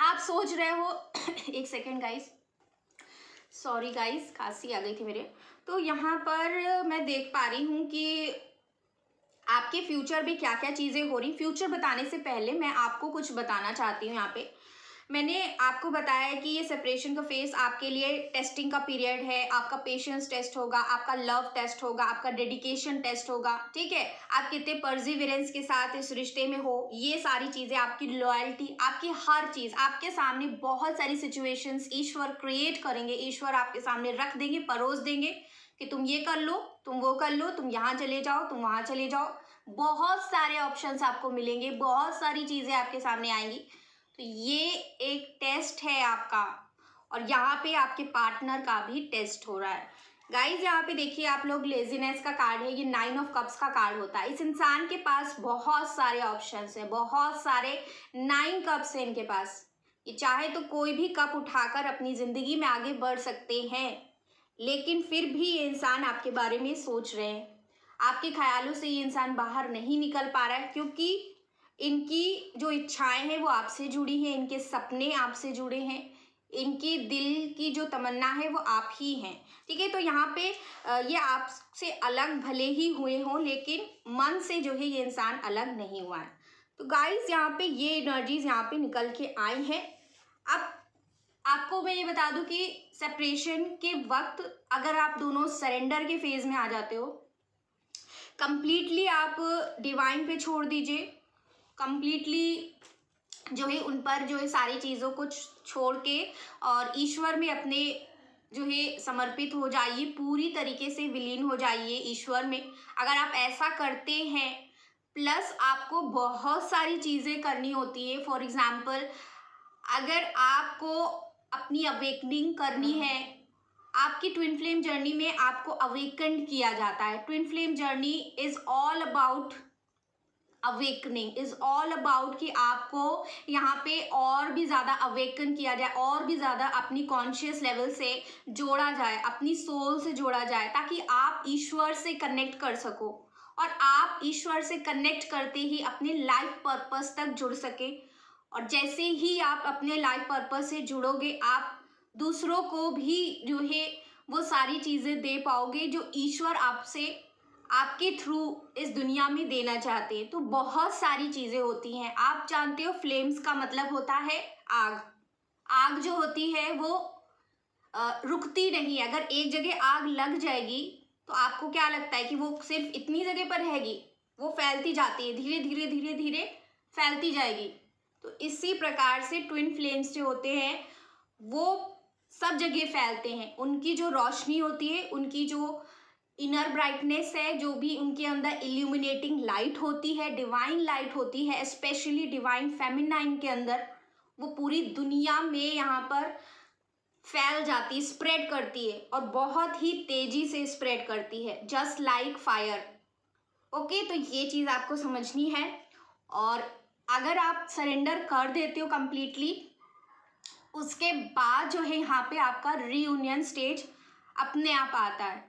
Speaker 1: आप सोच रहे हो एक सेकेंड गाइस, सॉरी गाइस, खांसी आ गई थी मेरे। तो यहाँ पर मैं देख पा रही हूँ कि आपके फ्यूचर में क्या क्या चीज़ें हो रही। फ्यूचर बताने से पहले मैं आपको कुछ बताना चाहती हूँ। यहाँ पे मैंने आपको बताया है कि ये सेपरेशन का फेज आपके लिए टेस्टिंग का पीरियड है। आपका पेशेंस टेस्ट होगा, आपका लव टेस्ट होगा, आपका डेडिकेशन टेस्ट होगा, ठीक है। आप कितने परसिवियरेंस के साथ इस रिश्ते में हो, ये सारी चीज़ें, आपकी लॉयल्टी, आपकी हर चीज़, आपके सामने बहुत सारी सिचुएशंस ईश्वर क्रिएट करेंगे, ईश्वर आपके सामने रख देंगे, परोस देंगे कि तुम ये कर लो, तुम वो कर लो, तुम यहाँ चले जाओ, तुम वहाँ चले जाओ। बहुत सारे ऑप्शंस आपको मिलेंगे, बहुत सारी चीज़ें आपके सामने आएंगी। तो ये एक टेस्ट है आपका, और यहाँ पे आपके पार्टनर का भी टेस्ट हो रहा है। गाइज यहाँ पे देखिए, आप लोग लेजीनेस का कार्ड है, ये 9 ऑफ कप्स का कार्ड होता है। इस इंसान के पास बहुत सारे ऑप्शंस हैं, बहुत सारे 9 कप्स हैं इनके पास। ये चाहे तो कोई भी कप उठाकर अपनी ज़िंदगी में आगे बढ़ सकते हैं, लेकिन फिर भी ये इंसान आपके बारे में सोच रहे हैं। आपके ख्यालों से ये इंसान बाहर नहीं निकल पा रहा है, क्योंकि इनकी जो इच्छाएं हैं वो आपसे जुड़ी हैं, इनके सपने आपसे जुड़े हैं, इनकी दिल की जो तमन्ना है वो आप ही हैं, ठीक है। तो यहाँ पे ये आपसे अलग भले ही हुए हों, लेकिन मन से जो है ये इंसान अलग नहीं हुआ है। तो गाइस यहाँ पे ये एनर्जीज यहाँ पे निकल के आई हैं। अब आपको मैं ये बता दूं कि सेपरेशन के वक्त अगर आप दोनों सरेंडर के फेज में आ जाते हो, कंप्लीटली आप डिवाइन पे छोड़ दीजिए, कंप्लीटली जो है उन पर जो है सारी चीज़ों को छोड़ के और ईश्वर में अपने जो है समर्पित हो जाइए, पूरी तरीके से विलीन हो जाइए ईश्वर में। अगर आप ऐसा करते हैं, प्लस आपको बहुत सारी चीज़ें करनी होती है। फॉर एग्जाम्पल, अगर आपको अपनी अवेकनिंग करनी है, आपकी ट्विन फ्लेम जर्नी में आपको अवेकन किया जाता है। Twin flame journey is all about awakening, is all about कि आपको यहाँ पे और भी ज़्यादा अवेकन किया जाए, और भी ज़्यादा अपनी कॉन्शियस लेवल से जोड़ा जाए, अपनी सोल से जोड़ा जाए, ताकि आप ईश्वर से कनेक्ट कर सको, और आप ईश्वर से कनेक्ट करते ही अपने लाइफ पर्पस तक जुड़ सके। और जैसे ही आप अपने लाइफ पर्पस से जुड़ोगे, आप दूसरों को भी जो है वो सारी चीज़ें दे पाओगे जो ईश्वर आपसे, आपके थ्रू इस दुनिया में देना चाहते हैं। तो बहुत सारी चीज़ें होती हैं। आप जानते हो फ्लेम्स का मतलब होता है आग। आग जो होती है वो रुकती नहीं है। अगर एक जगह आग लग जाएगी तो आपको क्या लगता है कि वो सिर्फ इतनी जगह पर रहेगी? वो फैलती जाती है, धीरे धीरे धीरे धीरे फैलती जाएगी। तो इसी प्रकार से ट्विन फ्लेम्स जो होते हैं वो सब जगह फैलते हैं। उनकी जो रोशनी होती है, उनकी जो इनर ब्राइटनेस है, जो भी उनके अंदर इल्यूमिनेटिंग लाइट होती है, डिवाइन लाइट होती है, स्पेशली डिवाइन फेमिनाइन के अंदर, वो पूरी दुनिया में यहाँ पर फैल जाती है, स्प्रेड करती है और बहुत ही तेजी से स्प्रेड करती है, जस्ट लाइक फायर। ओके, तो ये चीज़ आपको समझनी है। और अगर आप सरेंडर कर देते हो कंप्लीटली, उसके बाद जो है यहाँ पे आपका रीयूनियन स्टेज अपने आप आता है।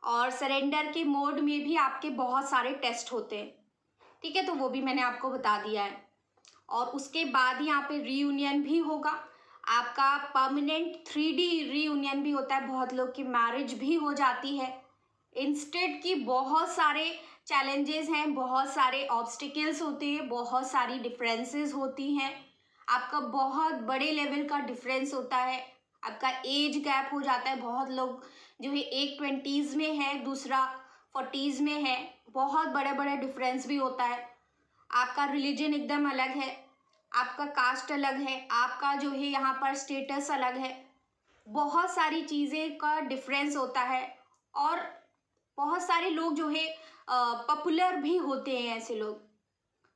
Speaker 1: और सरेंडर के मोड में भी आपके बहुत सारे टेस्ट होते हैं, ठीक है, तो वो भी मैंने आपको बता दिया है। और उसके बाद यहाँ पे रीयूनियन भी होगा आपका, परमानेंट 3D रीयूनियन भी होता है। बहुत लोग की मैरिज भी हो जाती है। इंस्टेड की बहुत सारे चैलेंजेस हैं, बहुत सारे ऑब्स्टिकल्स होते हैं, बहुत सारी डिफरेंसेस होती हैं। आपका बहुत बड़े लेवल का डिफरेंस होता है, आपका एज गैप हो जाता है। बहुत लोग जो है एक 20s में है, दूसरा 40s में है, बहुत बड़े बड़े डिफरेंस भी होता है। आपका रिलीजन एकदम अलग है, आपका कास्ट अलग है, आपका जो है यहाँ पर स्टेटस अलग है, बहुत सारी चीज़ें का डिफरेंस होता है। और बहुत सारे लोग जो है पॉपुलर भी होते हैं ऐसे लोग,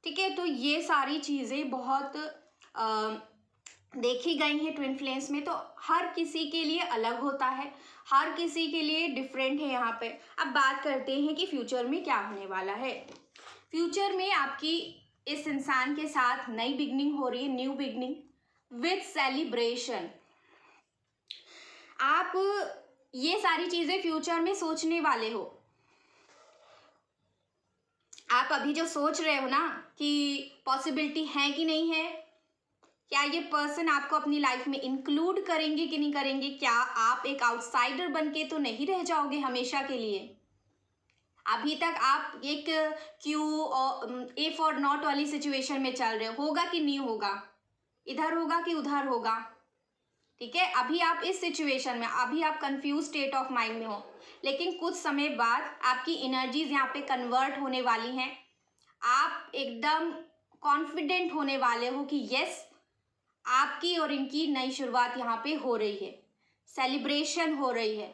Speaker 1: ठीक है। तो ये सारी चीज़ें बहुत देखी गई हैं ट्विन फ्लेम्स में। तो हर किसी के लिए अलग होता है, हर किसी के लिए डिफरेंट है यहाँ पे। अब बात करते हैं कि फ्यूचर में क्या होने वाला है। फ्यूचर में आपकी इस इंसान के साथ नई बिगनिंग हो रही है, न्यू बिगनिंग विथ सेलिब्रेशन। आप ये सारी चीज़ें फ्यूचर में सोचने वाले हो। आप अभी जो सोच रहे हो ना कि पॉसिबिलिटी है कि नहीं है, क्या ये पर्सन आपको अपनी लाइफ में इंक्लूड करेंगे कि नहीं करेंगे, क्या आप एक आउटसाइडर बन के तो नहीं रह जाओगे हमेशा के लिए। अभी तक आप एक क्यू और इफ और नॉट वाली सिचुएशन में चल रहे हो, होगा कि नहीं होगा, इधर होगा कि उधर होगा, ठीक है। अभी आप इस सिचुएशन में, अभी आप कंफ्यूज स्टेट ऑफ माइंड में हो, लेकिन कुछ समय बाद आपकी एनर्जीज यहाँ पे कन्वर्ट होने वाली हैं। आप एकदम कॉन्फिडेंट होने वाले हो कि यस, आपकी और इनकी नई शुरुआत यहाँ पे हो रही है, सेलिब्रेशन हो रही है।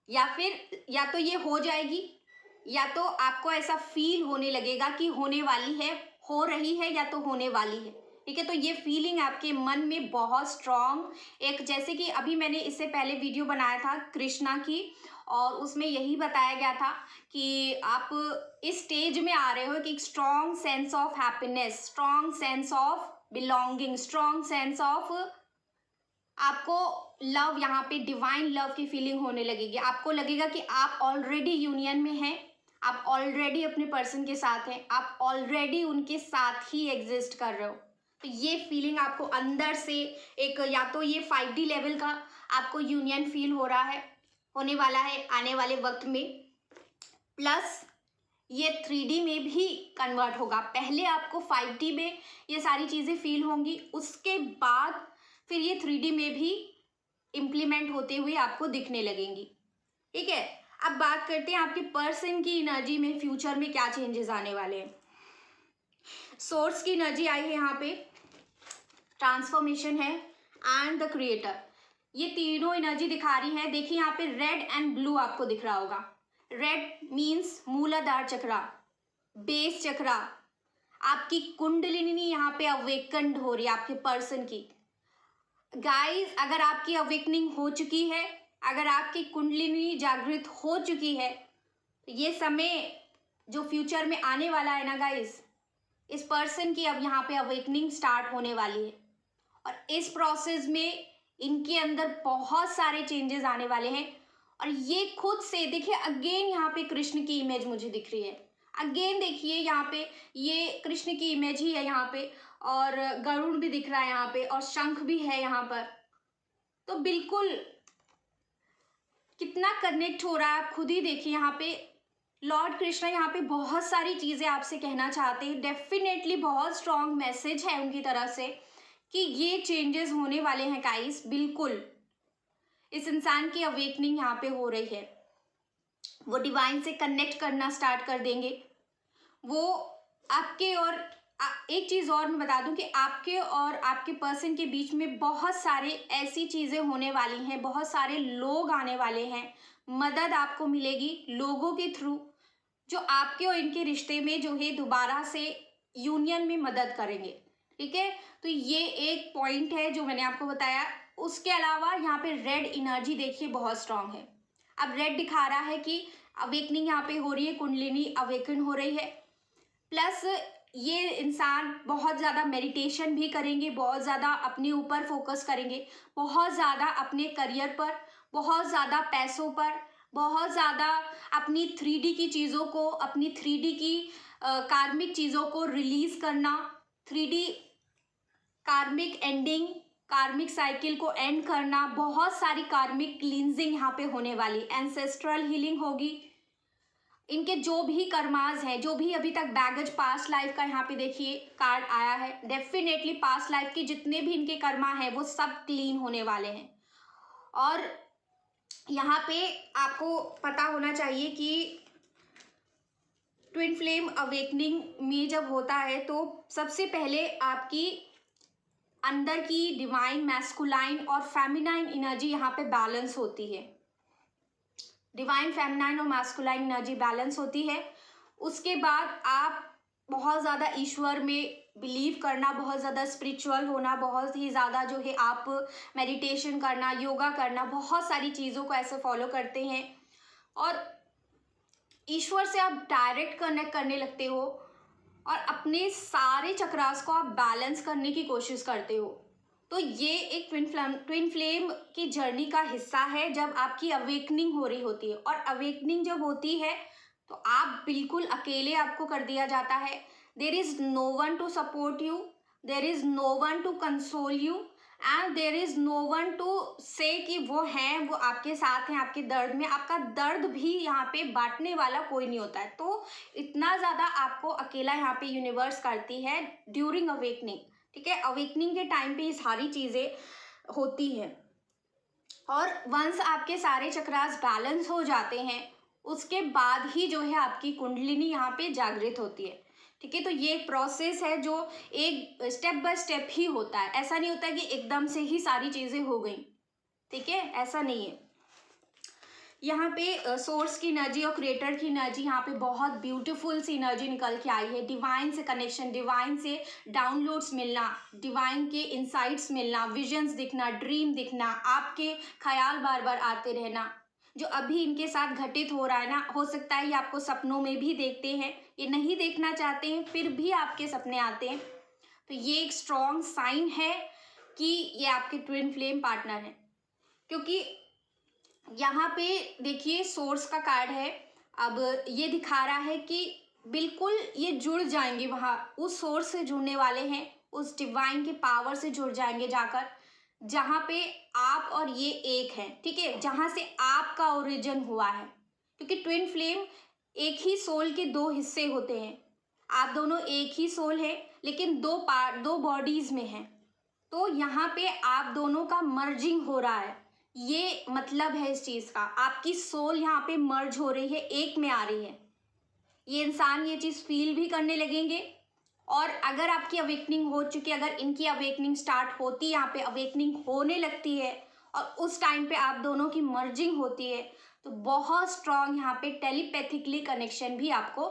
Speaker 1: या फिर या तो ये हो जाएगी, या तो आपको ऐसा फील होने लगेगा कि होने वाली है, हो रही है, या तो होने वाली है, ठीक है। तो ये फीलिंग आपके मन में बहुत स्ट्रॉन्ग, एक जैसे कि अभी मैंने इससे पहले वीडियो बनाया था कृष्णा की, और उसमें यही बताया गया था कि आप इस स्टेज में आ रहे हो कि एक strong sense of happiness, strong sense of belonging, strong sense of, आपको लव, यहाँ पे डिवाइन लव की फीलिंग होने लगेगी। आपको लगेगा कि आप ऑलरेडी यूनियन में हैं, आप ऑलरेडी अपने पर्सन के साथ हैं, आप ऑलरेडी उनके साथ ही एग्जिस्ट कर रहे हो। तो ये फीलिंग आपको अंदर से एक, या तो ये 5D लेवल का आपको यूनियन फील हो रहा है, होने वाला है आने वाले वक्त में, प्लस ये 3D में भी कन्वर्ट होगा। पहले आपको 5D में ये सारी चीज़ें फील होंगी, उसके बाद फिर ये 3D में भी इम्प्लीमेंट होते हुए आपको दिखने लगेंगी, ठीक है। अब बात करते हैं आपके पर्सन की एनर्जी में फ्यूचर में क्या चेंजेस आने वाले हैं। सोर्स की एनर्जी आई है यहाँ पे, ट्रांसफॉर्मेशन है एंड द क्रिएटर, ये तीनों एनर्जी दिखा रही है। देखिए यहाँ पे रेड एंड ब्लू आपको दिख रहा होगा। रेड मीन्स मूलाधार चक्रा, बेस चक्रा, आपकी कुंडलिनी यहाँ पे अवेकन्ड हो रही है आपके पर्सन की। गाइस, अगर आपकी अवेकनिंग हो चुकी है, अगर आपकी कुंडलिनी जागृत हो चुकी है, तो ये समय जो फ्यूचर में आने वाला है ना गाइस, इस पर्सन की अब यहाँ पे अवेकनिंग स्टार्ट होने वाली है। और इस प्रोसेस में इनके अंदर बहुत सारे चेंजेस आने वाले हैं। और ये खुद से देखिए, अगेन यहाँ पे कृष्ण की इमेज मुझे दिख रही है। अगेन देखिए यहाँ पे ये कृष्ण की इमेज ही है यहाँ पे, और गरुड़ भी दिख रहा है यहाँ पे, और शंख भी है यहाँ पर। तो बिल्कुल कितना कनेक्ट हो रहा है, आप खुद ही देखिए। यहाँ पे लॉर्ड कृष्णा यहाँ पे बहुत सारी चीज़ें आपसे कहना चाहते हैं। डेफिनेटली बहुत स्ट्रॉन्ग मैसेज है उनकी तरफ से कि ये चेंजेस होने वाले हैं गाइस। बिल्कुल इस इंसान की अवेकनिंग यहाँ पे हो रही है, वो डिवाइन से कनेक्ट करना स्टार्ट कर देंगे, वो आपके और एक चीज़ और मैं बता दूं कि आपके और आपके पर्सन के बीच में बहुत सारे ऐसी चीज़ें होने वाली हैं, बहुत सारे लोग आने वाले हैं, मदद आपको मिलेगी लोगों के थ्रू, जो आपके और इनके रिश्ते में जो है दोबारा से यूनियन में मदद करेंगे। ठीक है, तो ये एक पॉइंट है जो मैंने आपको बताया। उसके अलावा यहाँ पे रेड एनर्जी देखिए बहुत स्ट्रांग है। अब रेड दिखा रहा है कि अवेकनिंग यहाँ पे हो रही है, कुंडलिनी अवेकन हो रही है। प्लस ये इंसान बहुत ज़्यादा मेडिटेशन भी करेंगे, बहुत ज़्यादा अपने ऊपर फोकस करेंगे, बहुत ज़्यादा अपने करियर पर, बहुत ज़्यादा पैसों पर, बहुत ज़्यादा अपनी 3D की चीज़ों को, अपनी 3D की कार्मिक चीज़ों को रिलीज करना, 3D कार्मिक एंडिंग, कार्मिक साइकिल को एंड करना, बहुत सारी कार्मिक क्लींजिंग यहाँ पे होने वाली, एंसेस्ट्रल हीलिंग होगी। इनके जो भी कर्माज हैं, जो भी अभी तक बैगेज पास्ट लाइफ का यहाँ पे देखिए कार्ड आया है, डेफिनेटली पास्ट लाइफ के जितने भी इनके कर्मा हैं वो सब क्लीन होने वाले हैं। और यहाँ पे आपको पता होना चाहिए कि ट्विन फ्लेम अवेकनिंग में जब होता है तो सबसे पहले आपकी अंदर की डिवाइन मैस्कुलाइन और फेमिनाइन एनर्जी यहाँ पे बैलेंस होती है। डिवाइन फेमिनाइन और मैस्कुलाइन एनर्जी बैलेंस होती है। उसके बाद आप बहुत ज़्यादा ईश्वर में बिलीव करना, बहुत ज़्यादा स्पिरिचुअल होना, बहुत ही ज़्यादा जो है आप मेडिटेशन करना, योगा करना, बहुत सारी चीज़ों को ऐसे फॉलो करते हैं और ईश्वर से आप डायरेक्ट कनेक्ट करने लगते हो और अपने सारे चक्रास को आप बैलेंस करने की कोशिश करते हो। तो ये एक ट्विन फ्लेम की जर्नी का हिस्सा है जब आपकी अवेकनिंग हो रही होती है। और अवेकनिंग जब होती है तो आप बिल्कुल अकेले आपको कर दिया जाता है। There is no one to support you, there is no one to console you and there is no one to say कि वो हैं, वो आपके साथ हैं आपके दर्द में। आपका दर्द भी यहाँ पे बांटने वाला कोई नहीं होता है। तो इतना ज़्यादा आपको अकेला यहाँ पे यूनिवर्स करती है ड्यूरिंग अवेकनिंग। ठीक है, अवेकनिंग के टाइम पे ये सारी चीज़ें होती हैं। और वंस आपके सारे चक्रास बैलेंस हो जाते हैं उसके बाद ही जो है आपकी कुंडलिनी यहाँ पे जागृत होती है। ठीक है, तो ये एक प्रोसेस है जो एक स्टेप बाय स्टेप ही होता है। ऐसा नहीं होता कि एकदम से ही सारी चीज़ें हो गई। ठीक है, ऐसा नहीं है। यहाँ पे सोर्स की एनर्जी और क्रिएटर की एनर्जी यहाँ पे बहुत ब्यूटीफुल सी एनर्जी निकल के आई है। डिवाइन से कनेक्शन, डिवाइन से डाउनलोड्स मिलना, डिवाइन के इंसाइट्स मिलना, विजन्स दिखना, ड्रीम दिखना, आपके ख्याल बार बार आते रहना। जो अभी इनके साथ घटित हो रहा है ना, हो सकता है ये आपको सपनों में भी देखते हैं, ये नहीं देखना चाहते हैं फिर भी आपके सपने आते हैं। तो ये एक स्ट्रॉन्ग साइन है कि ये आपके ट्विन फ्लेम पार्टनर हैं। क्योंकि यहाँ पे देखिए सोर्स का कार्ड है। अब ये दिखा रहा है कि बिल्कुल ये जुड़ जाएंगे, वहाँ उस सोर्स से जुड़ने वाले हैं, उस डिवाइन के पावर से जुड़ जाएंगे जाकर जहाँ पे आप और ये एक हैं। ठीक है, जहाँ से आपका ओरिजिन हुआ है। क्योंकि ट्विन फ्लेम एक ही सोल के दो हिस्से होते हैं। आप दोनों एक ही सोल है लेकिन दो बॉडीज में हैं। तो यहाँ पे आप दोनों का मर्जिंग हो रहा है, ये मतलब है इस चीज़ का। आपकी सोल यहाँ पे मर्ज हो रही है, एक में आ रही है। ये इंसान ये चीज़ फील भी करने लगेंगे। और अगर आपकी अवेकनिंग हो चुकी है, अगर इनकी अवेकनिंग स्टार्ट होती है, यहाँ पे अवेकनिंग होने लगती है और उस टाइम पे आप दोनों की मर्जिंग होती है तो बहुत स्ट्रांग यहाँ पे टेलीपैथिकली कनेक्शन भी आपको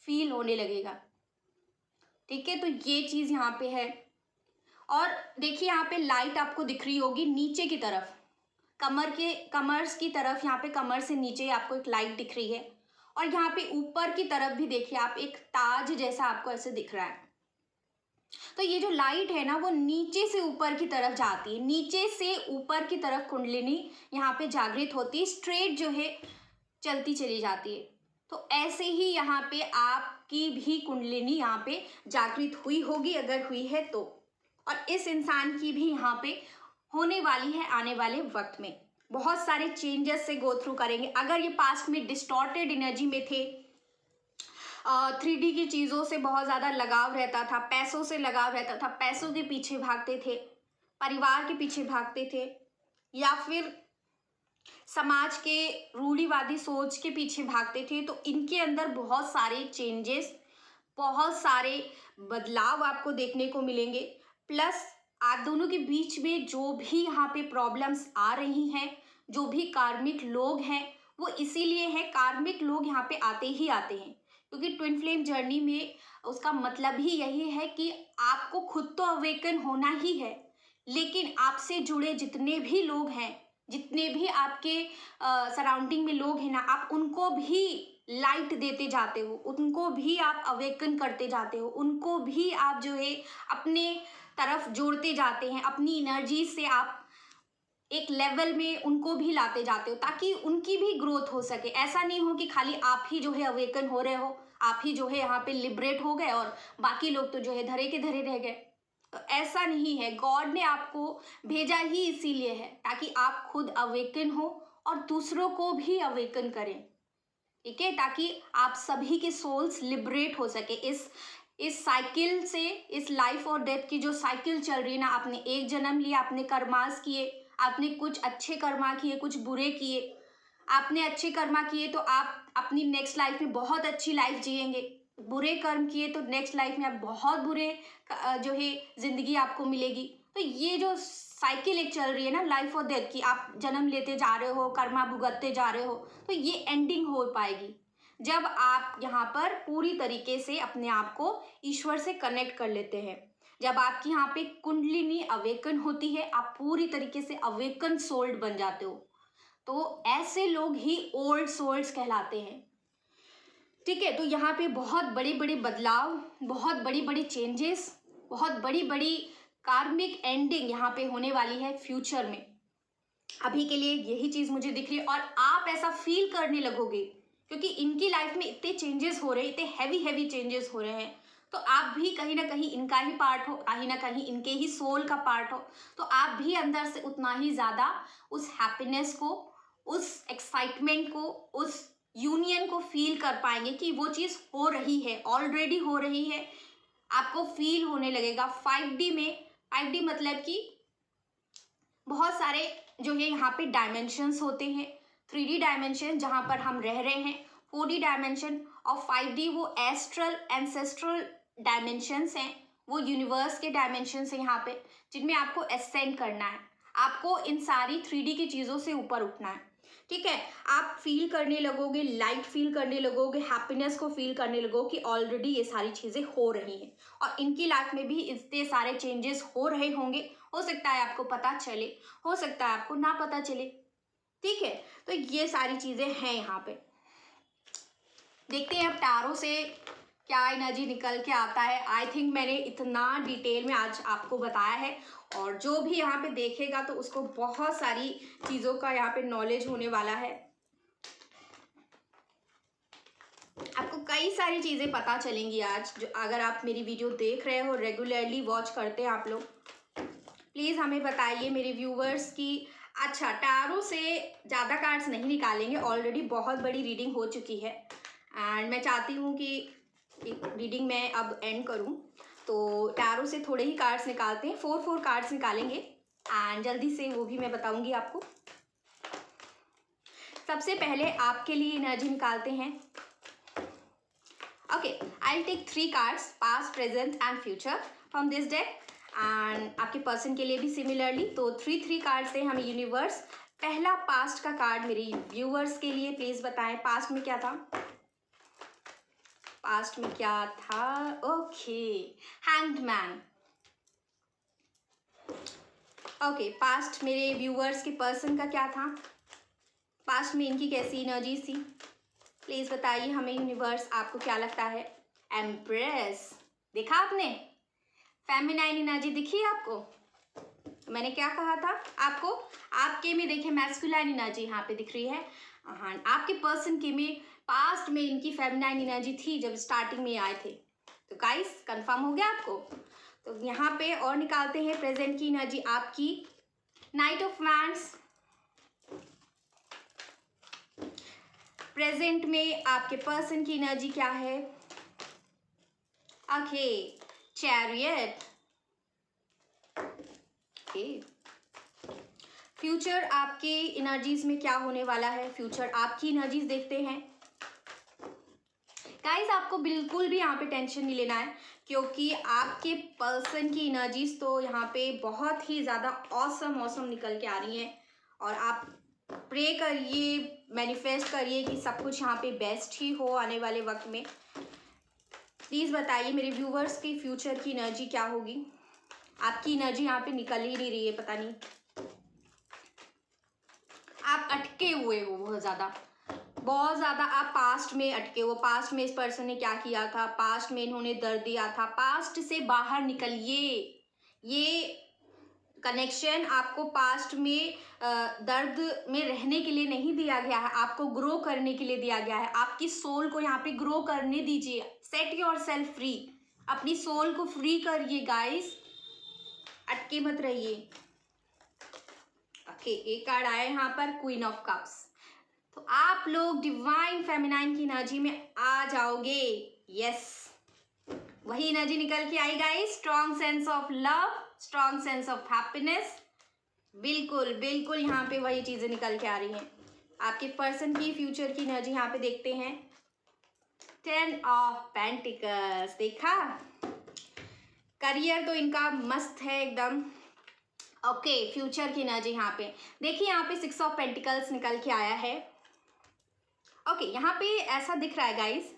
Speaker 1: फील होने लगेगा। ठीक है, तो ये चीज़ यहाँ पे है। और देखिए यहाँ पे लाइट आपको दिख रही होगी नीचे की तरफ, कमर्स की तरफ, यहाँ पे कमर से नीचे आपको एक लाइट दिख रही है। और यहाँ पे ऊपर की तरफ भी देखिए आप, एक ताज जैसा आपको ऐसे दिख रहा है। तो ये जो लाइट है ना वो नीचे से ऊपर की तरफ जाती है, नीचे से ऊपर की तरफ कुंडलिनी यहाँ पे जागृत होती है, स्ट्रेट जो है चलती चली जाती है। तो ऐसे ही यहाँ पे आपकी भी कुंडलिनी यहाँ पे जागृत हुई होगी अगर हुई है तो। और इस इंसान की भी यहाँ पे होने वाली है आने वाले वक्त में। बहुत सारे चेंजेस से गो थ्रू करेंगे। अगर ये पास्ट में डिस्टॉर्टेड एनर्जी में थे, 3D की चीज़ों से बहुत ज़्यादा लगाव रहता था, पैसों से लगाव रहता था, पैसों के पीछे भागते थे, परिवार के पीछे भागते थे, या फिर समाज के रूढ़िवादी सोच के पीछे भागते थे, तो इनके अंदर बहुत सारे चेंजेस बहुत सारे बदलाव आपको देखने को मिलेंगे। प्लस आप दोनों के बीच में जो भी यहाँ पे प्रॉब्लम्स आ रही हैं, जो भी कार्मिक लोग हैं, वो इसीलिए है, कार्मिक लोग यहाँ पे आते ही आते हैं, क्योंकि ट्विन फ्लेम जर्नी में उसका मतलब ही यही है कि आपको खुद तो अवेकन होना ही है, लेकिन आपसे जुड़े जितने भी लोग हैं, जितने भी आपके सराउंडिंग में लोग हैं ना, आप उनको भी लाइट देते जाते हो, उनको भी आप अवेकन करते जाते हो, उनको भी आप जो है अपने तरफ जोड़ते जाते हैं, अपनी एनर्जी से आप एक लेवल में उनको भी लाते जाते हो, ताकि उनकी भी ग्रोथ हो सके। ऐसा नहीं हो कि खाली आप ही जो है अवेकन हो रहे हो, आप ही जो है यहाँ पे लिबरेट हो गए और बाकी लोग तो जो है धरे के धरे रह गए। तो ऐसा नहीं है, गॉड ने आपको भेजा ही इसीलिए है ताकि आप खुद अवेकन हो और दूसरों को भी अवेकन करें, ठीक है, ताकि आप सभी के सोल्स लिबरेट हो सके इस साइकिल से, इस लाइफ और डेथ की जो साइकिल चल रही है ना। आपने एक जन्म लिया, आपने कर्मास किए, आपने कुछ अच्छे कर्मा किए, कुछ बुरे किए। आपने अच्छे कर्मा किए तो आप अपनी नेक्स्ट लाइफ में बहुत अच्छी लाइफ जिएंगे, बुरे कर्म किए तो नेक्स्ट लाइफ में आप बहुत बुरे जो है जिंदगी आपको मिलेगी। तो ये जो साइकिल एक चल रही है ना लाइफ और डेथ की, आप जन्म लेते जा रहे हो, कर्मा भुगतते जा रहे हो, तो ये एंडिंग हो पाएगी जब आप यहाँ पर पूरी तरीके से अपने आप को ईश्वर से कनेक्ट कर लेते हैं। जब आपकी यहाँ पे कुंडलिनी अवेकन होती है, आप पूरी तरीके से अवेकन सोल्ड बन जाते हो। तो ऐसे लोग ही ओल्ड सोल्स कहलाते हैं, ठीक है। तो यहाँ पे बहुत बड़े बड़े बदलाव, बहुत बड़ी बड़ी चेंजेस, बहुत बड़ी बड़ी कार्मिक एंडिंग यहाँ पे होने वाली है फ्यूचर में। अभी के लिए यही चीज़ मुझे दिख रही है और आप ऐसा फील करने लगोगे, क्योंकि इनकी लाइफ में इतने चेंजेस हो रहे हैं, इतने हैवी चेंजेस हो रहे हैं, तो आप भी कहीं ना कहीं इनका ही पार्ट हो, कहीं ना कहीं इनके ही सोल का पार्ट हो, तो आप भी अंदर से उतना ही ज़्यादा उस हैप्पीनेस को, उस एक्साइटमेंट को, उस यूनियन को फील कर पाएंगे कि वो चीज़ हो रही है, ऑलरेडी हो रही है। आपको फील होने लगेगा 5D में। 5D मतलब कि बहुत सारे जो है यहाँ पे डायमेंशंस होते हैं। 3D डायमेंशन जहाँ पर हम रह रहे हैं, 4D डायमेंशन, और 5D वो एस्ट्रल एंसेस्ट्रल डायमेंशंस हैं, वो यूनिवर्स के डायमेंशंस हैं यहाँ पे, जिनमें आपको एसेंड करना है। आपको इन सारी 3D की चीज़ों से ऊपर उठना है, ठीक है। आप फील करने लगोगे, लाइट फील करने लगोगे, हैप्पीनेस को फील करने लगोगे कि ऑलरेडी ये सारी चीज़ें हो रही हैं और इनकी लाइफ में भी इतने सारे चेंजेस हो रहे होंगे। हो सकता है आपको पता चले, हो सकता है आपको ना पता चले, ठीक है। तो ये सारी चीज़ें हैं यहाँ पे। देखते हैं अब टैरो से क्या एनर्जी निकल के आता है। आई थिंक मैंने इतना डिटेल में आज आपको बताया है, और जो भी यहाँ पे देखेगा तो उसको बहुत सारी चीज़ों का यहाँ पे नॉलेज होने वाला है। आपको कई सारी चीज़ें पता चलेंगी आज, जो अगर आप मेरी वीडियो देख रहे हो, रेगुलरली वॉच करते हैं आप लोग। प्लीज़ हमें बताइए मेरे व्यूवर्स की। अच्छा, टैरो से ज़्यादा कार्ड्स नहीं निकालेंगे, ऑलरेडी बहुत बड़ी रीडिंग हो चुकी है एंड मैं चाहती हूँ कि एक रीडिंग मैं अब एंड करूँ, तो टैरो से थोड़े ही कार्ड्स निकालते हैं। 4 कार्ड्स निकालेंगे एंड जल्दी से वो भी मैं बताऊँगी आपको। सबसे पहले आपके लिए एनर्जी निकालते हैं। Okay, I will take 3 cards, past, present and future from this deck, and आपके पर्सन के लिए भी सिमिलरली। तो 3 कार्ड्स हैं हमें यूनिवर्स। पहला पास्ट का कार्ड मेरे व्यूवर्स के लिए, प्लीज बताएं पास्ट में क्या था। पास्ट में क्या था? Okay, hanged man. Okay, past मेरे व्यूवर्स के पर्सन का क्या था, पास्ट में इनकी कैसी एनर्जीज थी, प्लीज बताइए हमें यूनिवर्स। आपको क्या लगता है? एम्प्रेस, देखा आपने? फेमिनाइन एनर्जी दिखी आपको? मैंने क्या कहा था आपको? आपके में देखिए मैस्कुलाइन एनर्जी यहाँ पे दिख रही है। हाँ, आपके पर्सन के में पास्ट में इनकी फेमिनाइन एनर्जी थी जब स्टार्टिंग में आए थे। तो गाइस कंफर्म हो गया आपको? तो यहाँ पे और निकालते हैं प्रेजेंट की एनर्जी आपकी। नाइट ऑफ वैंड्स, प्रेजेंट में आपके पर्सन की एनर्जी क्या है? Okay, chariot. फ्यूचर आपके एनर्जीज में क्या होने वाला है? फ्यूचर आपकी एनर्जीज देखते हैं। गाइस आपको बिल्कुल भी यहाँ पे टेंशन नहीं लेना है, क्योंकि आपके पर्सन की एनर्जीज तो यहाँ पे बहुत ही ज़्यादा ऑसम निकल के आ रही हैं। और आप प्रे करिए, मैनिफेस्ट करिए कि सब कुछ यहाँ पे बेस्ट ही हो आने वाले वक्त में। प्लीज़ बताइए मेरे व्यूवर्स की फ्यूचर की एनर्जी क्या होगी। आपकी एनर्जी यहाँ पे निकल ही नहीं रही है, पता नहीं आप अटके हुए हो बहुत ज़्यादा आप पास्ट में अटके हो। पास्ट में इस पर्सन ने क्या किया था, पास्ट में इन्होंने दर्द दिया था, पास्ट से बाहर निकलिए। ये कनेक्शन आपको पास्ट में दर्द में रहने के लिए नहीं दिया गया है, आपको ग्रो करने के लिए दिया गया है। आपकी सोल को यहाँ पे ग्रो करने दीजिए। सेट योर सेल्फ फ्री, अपनी सोल को फ्री करिए गाइस, अटके मत रहिए। ओके, एक कार्ड आया यहाँ पर क्वीन ऑफ कप्स। तो आप लोग डिवाइन फेमिनाइन की एनर्जी में आ जाओगे। यस, वही एनर्जी निकल के आई guys, strong sense of love, strong sense of happiness. बिल्कुल यहाँ पे वही चीजें निकल के आ रही हैं। आपके पर्सन की फ्यूचर की एनर्जी यहाँ पे देखते हैं। 10 ऑफ पेंटिकल्स, देखा, करियर तो इनका मस्त है एकदम। ओके, फ्यूचर की एनर्जी यहाँ पे देखिए, यहाँ पे 6 ऑफ पेंटिकल्स निकल के आया है। ओके, यहाँ पे ऐसा दिख रहा है गाइस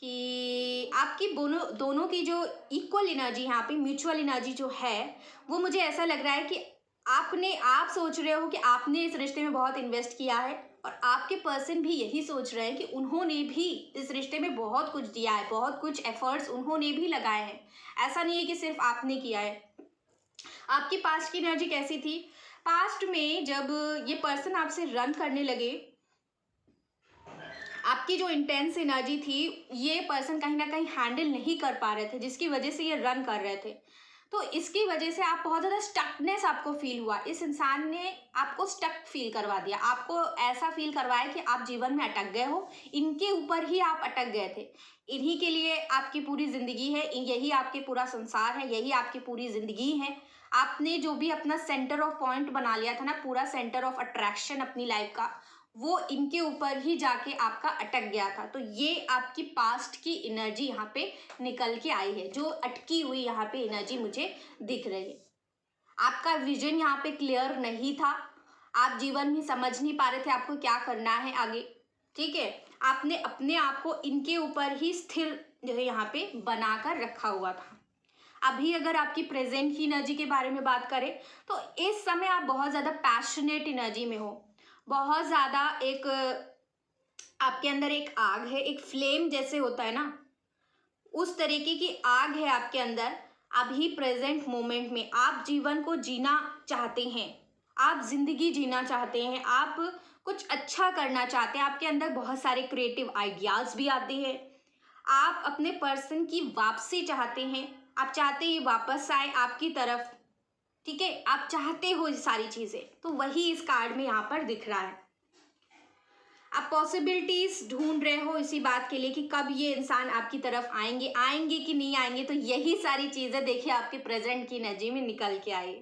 Speaker 1: कि आपकी दोनों की जो इक्वल एनर्जी यहाँ पे, म्यूचुअल एनर्जी जो है, वो मुझे ऐसा लग रहा है कि आप सोच रहे हो कि आपने इस रिश्ते में बहुत इन्वेस्ट किया है, और आपके पर्सन भी यही सोच रहे हैं कि उन्होंने भी इस रिश्ते में बहुत कुछ दिया है, बहुत कुछ एफर्ट्स उन्होंने भी लगाए हैं। ऐसा नहीं है कि सिर्फ आपने किया है। आपकी पास्ट की एनर्जी कैसी थी? पास्ट में जब ये पर्सन आपसे रन करने लगे, आपकी जो इंटेंस एनर्जी थी, ये पर्सन कहीं ना कहीं हैंडल नहीं कर पा रहे थे, जिसकी वजह से ये रन कर रहे थे। तो इसकी वजह से आप बहुत ज़्यादा स्टकनेस आपको फील हुआ। इस इंसान ने आपको स्टक फील करवा दिया, आपको ऐसा फील करवाया कि आप जीवन में अटक गए हो, इनके ऊपर ही आप अटक गए थे। इन्हीं के लिए आपकी पूरी ज़िंदगी है, यही आपके पूरा संसार है, यही आपकी पूरी ज़िंदगी है। आपने जो भी अपना सेंटर ऑफ पॉइंट बना लिया था ना, पूरा सेंटर ऑफ अट्रैक्शन अपनी लाइफ का, वो इनके ऊपर ही जाके आपका अटक गया था। तो ये आपकी पास्ट की एनर्जी यहाँ पे निकल के आई है, जो अटकी हुई यहाँ पे एनर्जी मुझे दिख रही है। आपका विजन यहाँ पे क्लियर नहीं था, आप जीवन में समझ नहीं पा रहे थे आपको क्या करना है आगे, ठीक है। आपने अपने आप को इनके ऊपर ही स्थिर जो है यहाँ पे बनाकर रखा हुआ था। अभी अगर आपकी प्रेजेंट की एनर्जी के बारे में बात करें, तो इस समय आप बहुत ज़्यादा पैशनेट एनर्जी में हो, बहुत ज़्यादा एक आपके अंदर एक आग है, एक फ्लेम जैसे होता है ना, उस तरीके की आग है आपके अंदर। अभी प्रेजेंट मोमेंट में आप जीवन को जीना चाहते हैं, आप जिंदगी जीना चाहते हैं, आप कुछ अच्छा करना चाहते हैं, आपके अंदर बहुत सारे क्रिएटिव आइडियाज़ भी आते हैं। आप अपने पर्सन की वापसी चाहते हैं, आप चाहते हैं वापस आए आपकी तरफ, ठीक है, आप चाहते हो ये सारी चीज़ें। तो वही इस कार्ड में यहाँ पर दिख रहा है। आप पॉसिबिलिटीज ढूंढ रहे हो इसी बात के लिए कि कब ये इंसान आपकी तरफ आएंगे कि नहीं आएंगे। तो यही सारी चीज़ें देखिए आपके प्रेजेंट की एनर्जी में निकल के आई।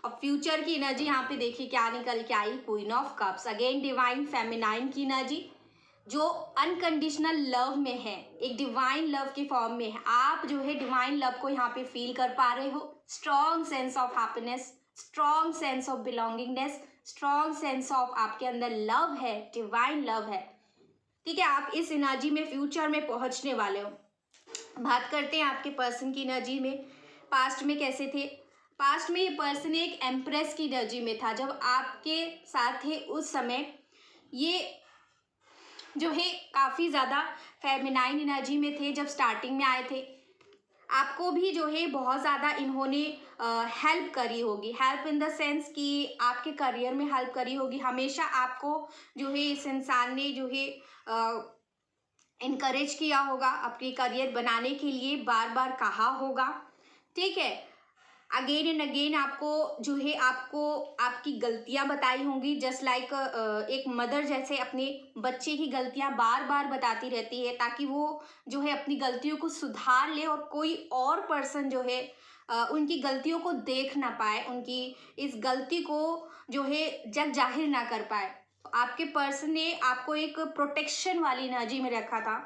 Speaker 1: और फ्यूचर की एनर्जी यहाँ पे देखिए क्या निकल के आई, queen of cups. Again divine feminine की एनर्जी, जो अनकंडीशनल लव में है, एक डिवाइन लव के फॉर्म में है। आप जो है डिवाइन लव को यहाँ पे फील कर पा रहे हो। Strong sense of happiness, strong sense of belongingness, strong sense of आपके अंदर लव है, डिवाइन लव है, ठीक है। आप इस एनर्जी में फ्यूचर में पहुंचने वाले हो। बात करते हैं आपके पर्सन की एनर्जी में। पास्ट में कैसे थे? पास्ट में ये पर्सन एक एम्प्रेस की एनर्जी में था। जब आपके साथ थे उस समय ये जो है काफ़ी ज़्यादा फेमिनाइन एनर्जी में थे। जब स्टार्टिंग में आए थे, आपको भी जो है बहुत ज़्यादा इन्होंने हेल्प करी होगी। हेल्प इन द सेंस कि आपके करियर में हेल्प करी होगी। हमेशा आपको जो है इस इंसान ने जो है इनकरेज किया होगा अपनी करियर बनाने के लिए, बार बार कहा होगा, ठीक है। अगेन एंड अगेन आपको जो है आपकी गलतियां बताई होंगी। जस्ट लाइक एक मदर जैसे अपने बच्चे की गलतियां बार बार बताती रहती है, ताकि वो जो है अपनी गलतियों को सुधार ले और कोई और पर्सन जो है उनकी गलतियों को देख ना पाए, उनकी इस गलती को जो है जग जाहिर ना कर पाए। तो आपके पर्सन ने आपको एक प्रोटेक्शन वाली एनर्जी में रखा था।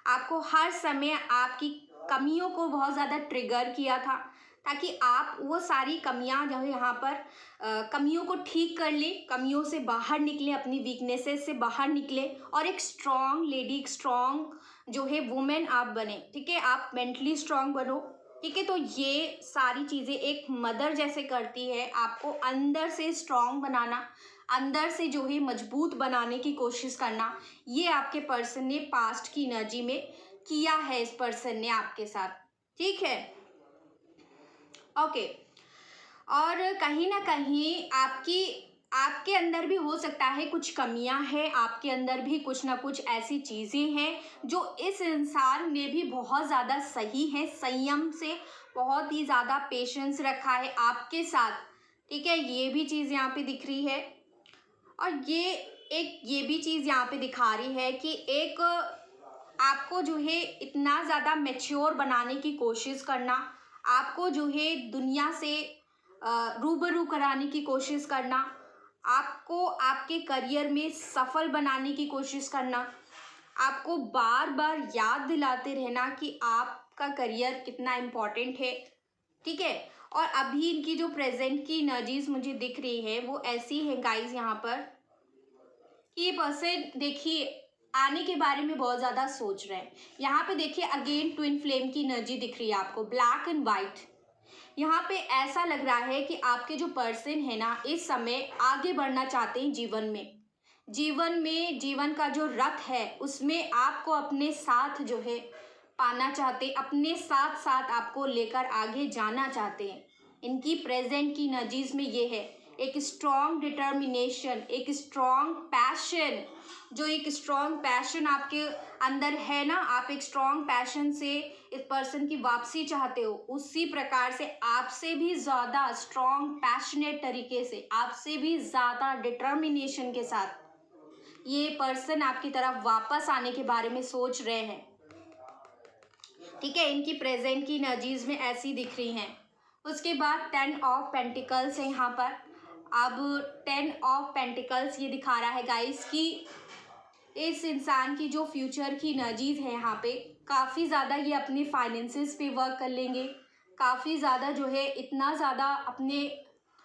Speaker 1: आपको हर समय आपकी कमियों को बहुत ज़्यादा ट्रिगर किया था, ताकि आप वो सारी कमियां जो है यहाँ पर कमियों को ठीक कर ले, कमियों से बाहर निकले, अपनी वीकनेसेस से बाहर निकले और एक स्ट्रॉन्ग लेडी, एक स्ट्रॉन्ग जो है वुमेन आप बने। ठीक है, आप मेंटली स्ट्रॉन्ग बनो। ठीक है, तो ये सारी चीज़ें एक मदर जैसे करती है, आपको अंदर से स्ट्रॉन्ग बनाना, अंदर से जो है मजबूत बनाने की कोशिश करना। ये आपके पर्सन ने पास्ट की एनर्जी में किया है, इस पर्सन ने आपके साथ। ठीक है, ओके। और कहीं ना कहीं आपके अंदर भी हो सकता है कुछ कमियां हैं, आपके अंदर भी कुछ ना कुछ ऐसी चीज़ें हैं जो इस इंसान ने भी बहुत ज़्यादा सही है, संयम से बहुत ही ज़्यादा पेशेंस रखा है आपके साथ। ठीक है, ये भी चीज़ यहाँ पे दिख रही है। और ये भी चीज़ यहाँ पे दिखा रही है कि एक आपको जो है इतना ज़्यादा मैच्योर बनाने की कोशिश करना, आपको जो है दुनिया से रूबरू कराने की कोशिश करना, आपको आपके करियर में सफल बनाने की कोशिश करना, आपको बार बार याद दिलाते रहना कि आपका करियर कितना इम्पोर्टेंट है। ठीक है, और अभी इनकी जो प्रेजेंट की एनर्जीज मुझे दिख रही है वो ऐसी है गाइस यहाँ पर कि ये पर्सन देखिए आने के बारे में बहुत ज़्यादा सोच रहे हैं। यहाँ पे देखिए अगेन ट्विन फ्लेम की एनर्जी दिख रही है आपको, ब्लैक एंड वाइट। यहाँ पे ऐसा लग रहा है कि आपके जो पर्सन है ना, इस समय आगे बढ़ना चाहते हैं जीवन का जो रथ है उसमें आपको अपने साथ जो है पाना चाहते, अपने साथ साथ आपको लेकर आगे जाना चाहते हैं। इनकी प्रेजेंट की एनर्जीज में ये है एक स्ट्रॉन्ग डिटर्मिनेशन, एक स्ट्रॉन्ग पैशन। जो एक स्ट्रॉन्ग पैशन आपके अंदर है ना, आप एक स्ट्रॉन्ग पैशन से इस पर्सन की वापसी चाहते हो, उसी प्रकार से आपसे भी ज़्यादा स्ट्रॉन्ग पैशनेट तरीके से, आपसे भी ज़्यादा डिटर्मिनेशन के साथ ये पर्सन आपकी तरफ वापस आने के बारे में सोच रहे हैं। ठीक है, इनकी प्रेजेंट की एनर्जीज में ऐसी दिख रही हैं। उसके बाद 10 ऑफ पेंटिकल्स है यहाँ पर। अब 10 ऑफ पेंटिकल्स ये दिखा रहा है गाइस कि इस इंसान की जो फ्यूचर की एनर्जीज है यहाँ पे काफ़ी ज़्यादा ये अपने फाइनेंसेस पे वर्क कर लेंगे, काफ़ी ज़्यादा जो है इतना ज़्यादा अपने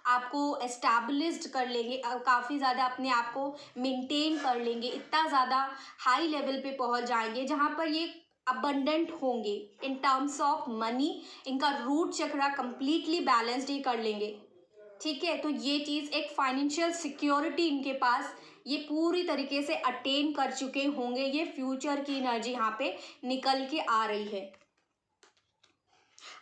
Speaker 1: आपको एस्टैब्लिश्ड कर लेंगे, काफ़ी ज़्यादा अपने आप को मेंटेन कर लेंगे, इतना ज़्यादा हाई लेवल पे पहुँच जाएंगे जहाँ पर ये अबंडेंट होंगे इन टर्म्स ऑफ मनी। इनका रूट चक्रा कंप्लीटली बैलेंस्ड ही कर लेंगे। ठीक है, तो ये चीज़ एक फाइनेंशियल सिक्योरिटी इनके पास ये पूरी तरीके से अटेन कर चुके होंगे। ये फ्यूचर की एनर्जी यहाँ पे निकल के आ रही है।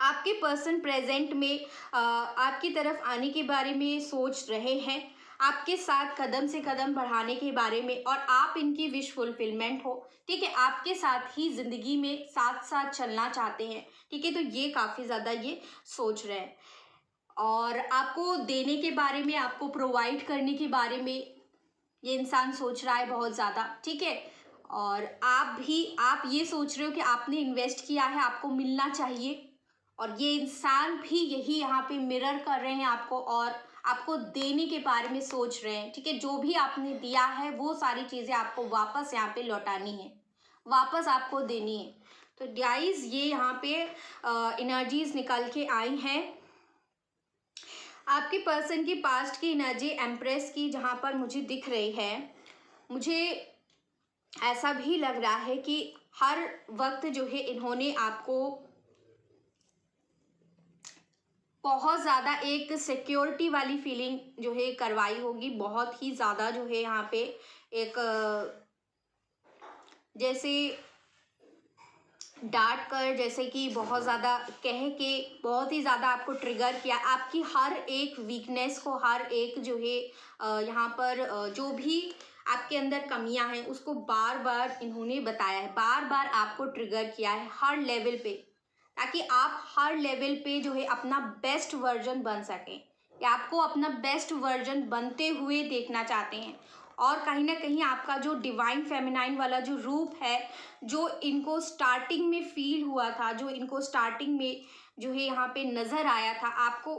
Speaker 1: आपके पर्सन प्रेजेंट में आपकी तरफ आने के बारे में सोच रहे हैं, आपके साथ कदम से कदम बढ़ाने के बारे में, और आप इनकी विश फुलफिलमेंट हो। ठीक है, आपके साथ ही ज़िंदगी में साथ साथ चलना चाहते हैं। ठीक है, तो ये काफ़ी ज़्यादा ये सोच रहे हैं और आपको देने के बारे में, आपको प्रोवाइड करने के बारे में ये इंसान सोच रहा है बहुत ज़्यादा। ठीक है, और आप ये सोच रहे हो कि आपने इन्वेस्ट किया है, आपको मिलना चाहिए, और ये इंसान भी यही यहाँ पे मिरर कर रहे हैं आपको और आपको देने के बारे में सोच रहे हैं। ठीक है, जो भी आपने दिया है वो सारी चीज़ें आपको वापस यहाँ पे लौटानी है, वापस आपको देनी है। तो गाइस ये यहाँ पे एनर्जीज निकल के आई हैं। आपके पर्सन की पास्ट की एनर्जी एम्प्रेस की जहाँ पर मुझे दिख रही है, मुझे ऐसा भी लग रहा है कि हर वक्त जो है इन्होंने आपको बहुत ज़्यादा एक सिक्योरिटी वाली फीलिंग जो है करवाई होगी। बहुत ही ज़्यादा जो है यहाँ पे एक जैसे डांट कर, जैसे कि बहुत ज़्यादा कह के बहुत ही ज़्यादा आपको ट्रिगर किया, आपकी हर एक वीकनेस को, हर एक जो है यहाँ पर जो भी आपके अंदर कमियां हैं उसको बार बार इन्होंने बताया है, बार बार आपको ट्रिगर किया है हर लेवल पे, ताकि आप हर लेवल पे जो है अपना बेस्ट वर्जन बन सकें, या आपको अपना बेस्ट वर्जन बनते हुए देखना चाहते हैं। और कहीं ना कहीं आपका जो डिवाइन फेमिनाइन वाला जो रूप है, जो इनको स्टार्टिंग में फील हुआ था, जो इनको स्टार्टिंग में जो है यहाँ पे नज़र आया था, आपको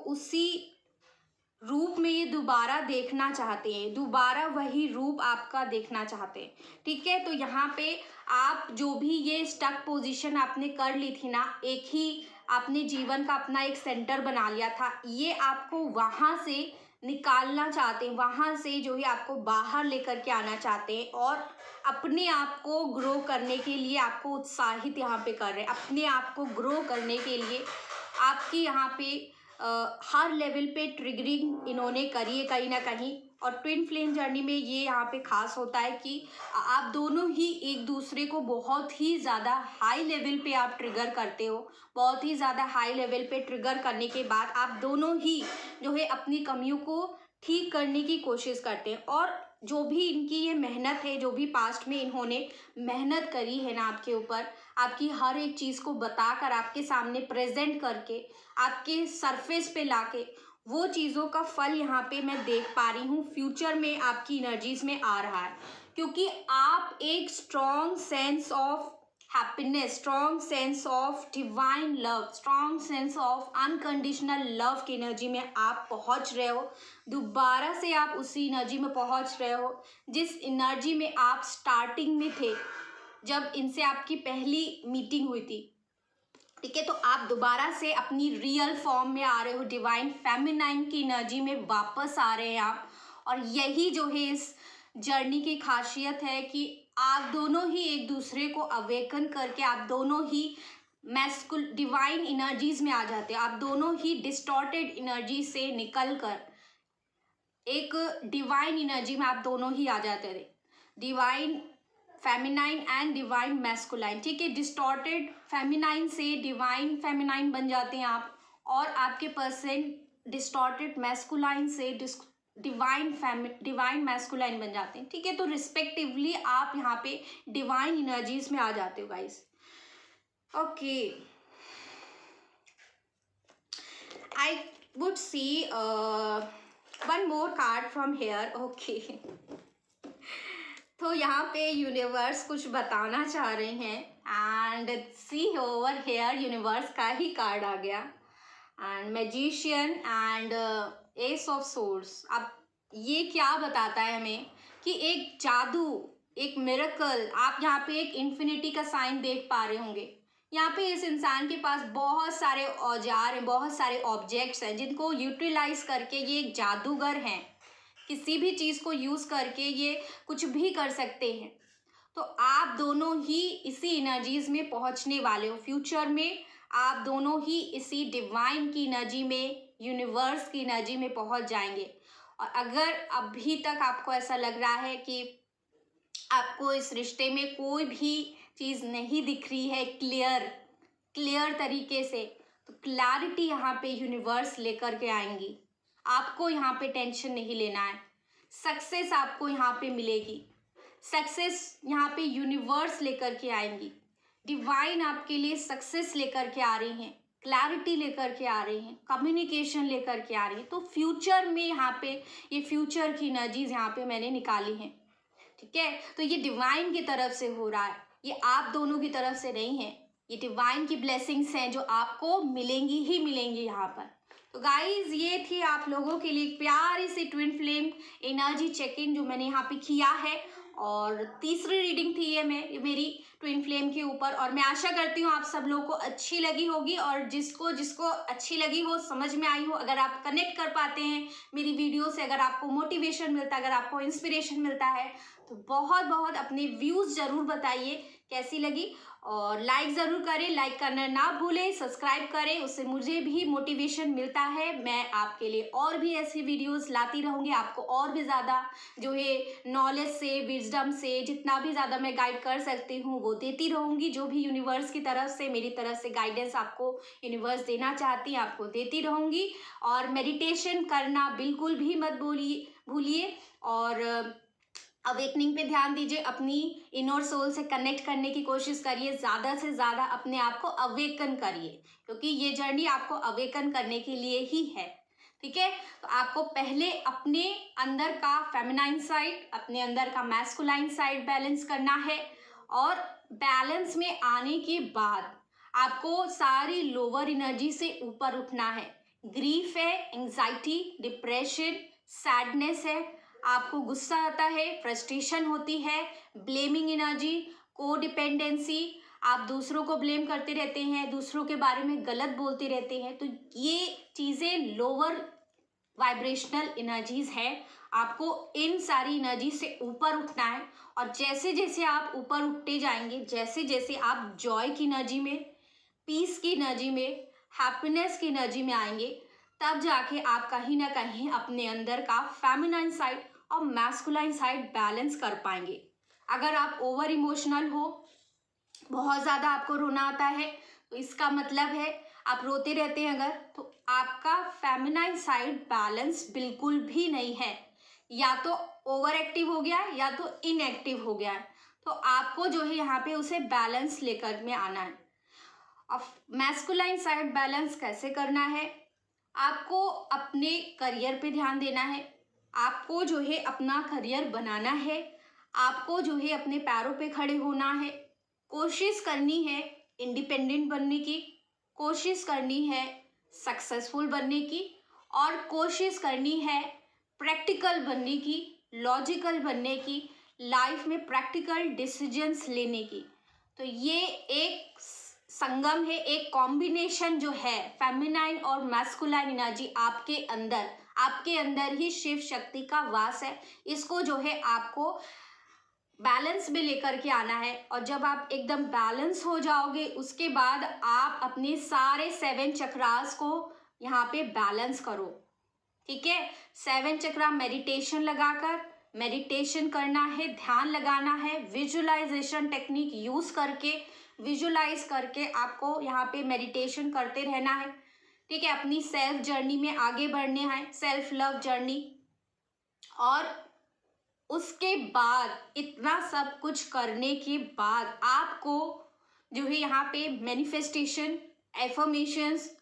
Speaker 1: रूप में ये दोबारा देखना चाहते हैं, दोबारा वही रूप आपका देखना चाहते हैं। ठीक है, तो यहाँ पे आप जो भी ये स्टक पोजीशन आपने कर ली थी ना, एक ही आपने जीवन का अपना एक सेंटर बना लिया था, ये आपको वहाँ से निकालना चाहते हैं, वहाँ से जो है आपको बाहर लेकर के आना चाहते हैं और अपने आप को ग्रो करने के लिए आपको उत्साहित यहाँ पे कर रहे हैं। अपने आप को ग्रो करने के लिए आपकी यहाँ पे हर लेवल पे ट्रिगरिंग इन्होंने करी है कहीं ना कहीं। और ट्विन फ्लेम जर्नी में ये यहाँ पे खास होता है कि आप दोनों ही एक दूसरे को बहुत ही ज़्यादा हाई लेवल पे आप ट्रिगर करते हो। बहुत ही ज़्यादा हाई लेवल पे ट्रिगर करने के बाद आप दोनों ही जो है अपनी कमियों को ठीक करने की कोशिश करते हैं। और जो भी इनकी ये मेहनत है, जो भी पास्ट में इन्होंने मेहनत करी है ना आपके ऊपर, आपकी हर एक चीज़ को बताकर, आपके सामने प्रेजेंट करके, आपके सरफेस पे लाके, वो चीज़ों का फल यहाँ पे मैं देख पा रही हूँ फ्यूचर में आपकी एनर्जीज में आ रहा है। क्योंकि आप एक strong sense of happiness, strong sense of divine love, strong sense of unconditional love की एनर्जी में आप पहुँच रहे हो। दोबारा से आप उसी एनर्जी में पहुँच रहे हो जिस एनर्जी में आप स्टार्टिंग में थे, जब इनसे आपकी पहली मीटिंग हुई थी। ठीक है, तो आप दोबारा से अपनी रियल फॉर्म में आ रहे हो, डिवाइन फेमिनाइन की एनर्जी में वापस आ रहे हैं आप। और यही जो है इस जर्नी की खासियत है कि आप दोनों ही एक दूसरे को अवेकन करके आप दोनों ही मैस्कुल डिवाइन एनर्जीज में आ जाते हैं। आप दोनों ही डिस्टॉर्टेड एनर्जी से निकल कर एक डिवाइन एनर्जी में आप दोनों ही आ जाते थे, divine feminine and divine masculine. ठीक है, डिस्टॉर्टेड फेमिनाइन से डिवाइन फेमिनाइन बन जाते हैं आप, और आपके पर्सन डिस्टॉर्टेड मैस्कुलाइन से डिवाइन मैस्कुलाइन बन जाते हैं। ठीक है, तो रिस्पेक्टिवली आप यहाँ पे डिवाइन एनर्जीज में आ जाते हो guys. Okay, I would see one more card from here. Okay, तो यहाँ पे यूनिवर्स कुछ बताना चाह रहे हैं and see over here universe का ही कार्ड आ गया and magician and ace of swords. अब ये क्या बताता है हमें कि एक जादू, एक मिरेकल, आप यहाँ पे एक इन्फिनिटी का साइन देख पा रहे होंगे। यहाँ पे इस इंसान के पास बहुत सारे औजार हैं, बहुत सारे ऑब्जेक्ट्स हैं जिनको यूटिलाइज करके ये एक जादूगर हैं। किसी भी चीज़ को यूज़ करके ये कुछ भी कर सकते हैं। तो आप दोनों ही इसी एनर्जीज में पहुंचने वाले हो। फ्यूचर में आप दोनों ही इसी डिवाइन की एनर्जी में, यूनिवर्स की एनर्जी में पहुंच जाएंगे। और अगर अभी तक आपको ऐसा लग रहा है कि आपको इस रिश्ते में कोई भी चीज़ नहीं दिख रही है क्लियर तरीके से, तो क्लैरिटी यहाँ पे यूनिवर्स लेकर के आएंगी। आपको यहाँ पे टेंशन नहीं लेना है। सक्सेस आपको यहाँ पे मिलेगी। सक्सेस यहाँ पे यूनिवर्स लेकर के आएंगी। डिवाइन आपके लिए सक्सेस लेकर के आ रही हैं, क्लैरिटी लेकर के आ रही हैं, कम्युनिकेशन लेकर के आ रही हैं। तो फ्यूचर में यहाँ पे ये फ्यूचर की एनर्जीज यहाँ पे मैंने निकाली हैं। ठीक है, तो ये डिवाइन की तरफ से हो रहा है, ये आप दोनों की तरफ से नहीं है। ये डिवाइन की ब्लेसिंग्स हैं जो आपको मिलेंगी ही मिलेंगी यहाँ पर। तो गाइज, ये थी आप लोगों के लिए प्यारी सी twin flame energy check in जो मैंने यहाँ पे किया है। और तीसरी रीडिंग थी ये मेरी ट्विन फ्लेम के ऊपर। और मैं आशा करती हूँ आप सब लोगों को अच्छी लगी होगी, और जिसको अच्छी लगी हो, समझ में आई हो, अगर आप कनेक्ट कर पाते हैं मेरी वीडियो से, अगर आपको मोटिवेशन मिलता है, अगर आपको इंस्पिरेशन मिलता है, तो बहुत बहुत अपने व्यूज़ ज़रूर बताइए कैसी लगी। और लाइक ज़रूर करें, लाइक करना ना भूलें, सब्सक्राइब करें, उससे मुझे भी मोटिवेशन मिलता है। मैं आपके लिए और भी ऐसी वीडियोस लाती रहूँगी, आपको और भी ज़्यादा जो है नॉलेज से, विजडम से जितना भी ज़्यादा मैं गाइड कर सकती हूँ वो देती रहूँगी। जो भी यूनिवर्स की तरफ से, मेरी तरफ से गाइडेंस आपको यूनिवर्स देना चाहती है, आपको देती रहूँगी। और मेडिटेशन करना बिल्कुल भी मत भूलिए, और अवेकनिंग पे ध्यान दीजिए, अपनी इनर सोल से कनेक्ट करने की कोशिश करिए, ज़्यादा से ज़्यादा अपने आप को अवेकन करिए, क्योंकि ये जर्नी आपको अवेकन करने के लिए ही है। ठीक है, तो आपको पहले अपने अंदर का फेमिनाइन साइड, अपने अंदर का मैस्कुलाइन साइड बैलेंस करना है, और बैलेंस में आने के बाद आपको सारी लोअर एनर्जी से ऊपर उठना है। ग्रीफ है, एंजाइटी, डिप्रेशन, सैडनेस है, आपको गुस्सा आता है, फ्रस्ट्रेशन होती है, ब्लेमिंग एनर्जी, कोडिपेंडेंसी, आप दूसरों को ब्लेम करते रहते हैं, दूसरों के बारे में गलत बोलते रहते हैं। तो ये चीज़ें लोअर वाइब्रेशनल एनर्जीज है। आपको इन सारी एनर्जी से ऊपर उठना है, और जैसे जैसे आप ऊपर उठते जाएंगे, जैसे जैसे आप जॉय की एनर्जी में, पीस की एनर्जी में, हैप्पीनेस की एनर्जी में आएंगे, तब जाके आप कहीं ना कहीं अपने अंदर का फेमिनाइन साइड और मैस्कुलाइन साइड बैलेंस कर पाएंगे। अगर आप ओवर इमोशनल हो, बहुत ज़्यादा आपको रोना आता है, तो इसका मतलब है आप रोते रहते हैं अगर, तो आपका फेमिनाइन साइड बैलेंस बिल्कुल भी नहीं है, या तो ओवर एक्टिव हो गया है या तो इनएक्टिव हो गया है। तो आपको जो है यहाँ पे उसे बैलेंस लेकर में आना है। अब मैस्कुलाइन साइड बैलेंस कैसे करना है? आपको अपने करियर पे ध्यान देना है, आपको जो है अपना करियर बनाना है, आपको जो है अपने पैरों पे खड़े होना है, कोशिश करनी है इंडिपेंडेंट बनने की, कोशिश करनी है सक्सेसफुल बनने की, और कोशिश करनी है प्रैक्टिकल बनने की, लॉजिकल बनने की, लाइफ में प्रैक्टिकल डिसीजंस लेने की। तो ये एक संगम है, एक कॉम्बिनेशन जो है फेमिनाइन और मैस्कुलाइन एनर्जी आपके अंदर ही शिव शक्ति का वास है। इसको जो है आपको बैलेंस में लेकर के आना है, और जब आप एकदम बैलेंस हो जाओगे, उसके बाद आप अपने सारे 7 चक्रास को यहाँ पे बैलेंस करो। ठीक है, 7 चक्रा मेडिटेशन लगाकर मेडिटेशन करना है, ध्यान लगाना है, विजुअलाइजेशन टेक्निक यूज करके विजुअलाइज करके आपको यहाँ पे मेडिटेशन करते रहना है। ठीक है, अपनी सेल्फ जर्नी में आगे बढ़ने हैं, सेल्फ लव जर्नी। और उसके बाद इतना सब कुछ करने के बाद आपको जो है यहाँ पे मैनिफेस्टेशन, एफर्मेशंस,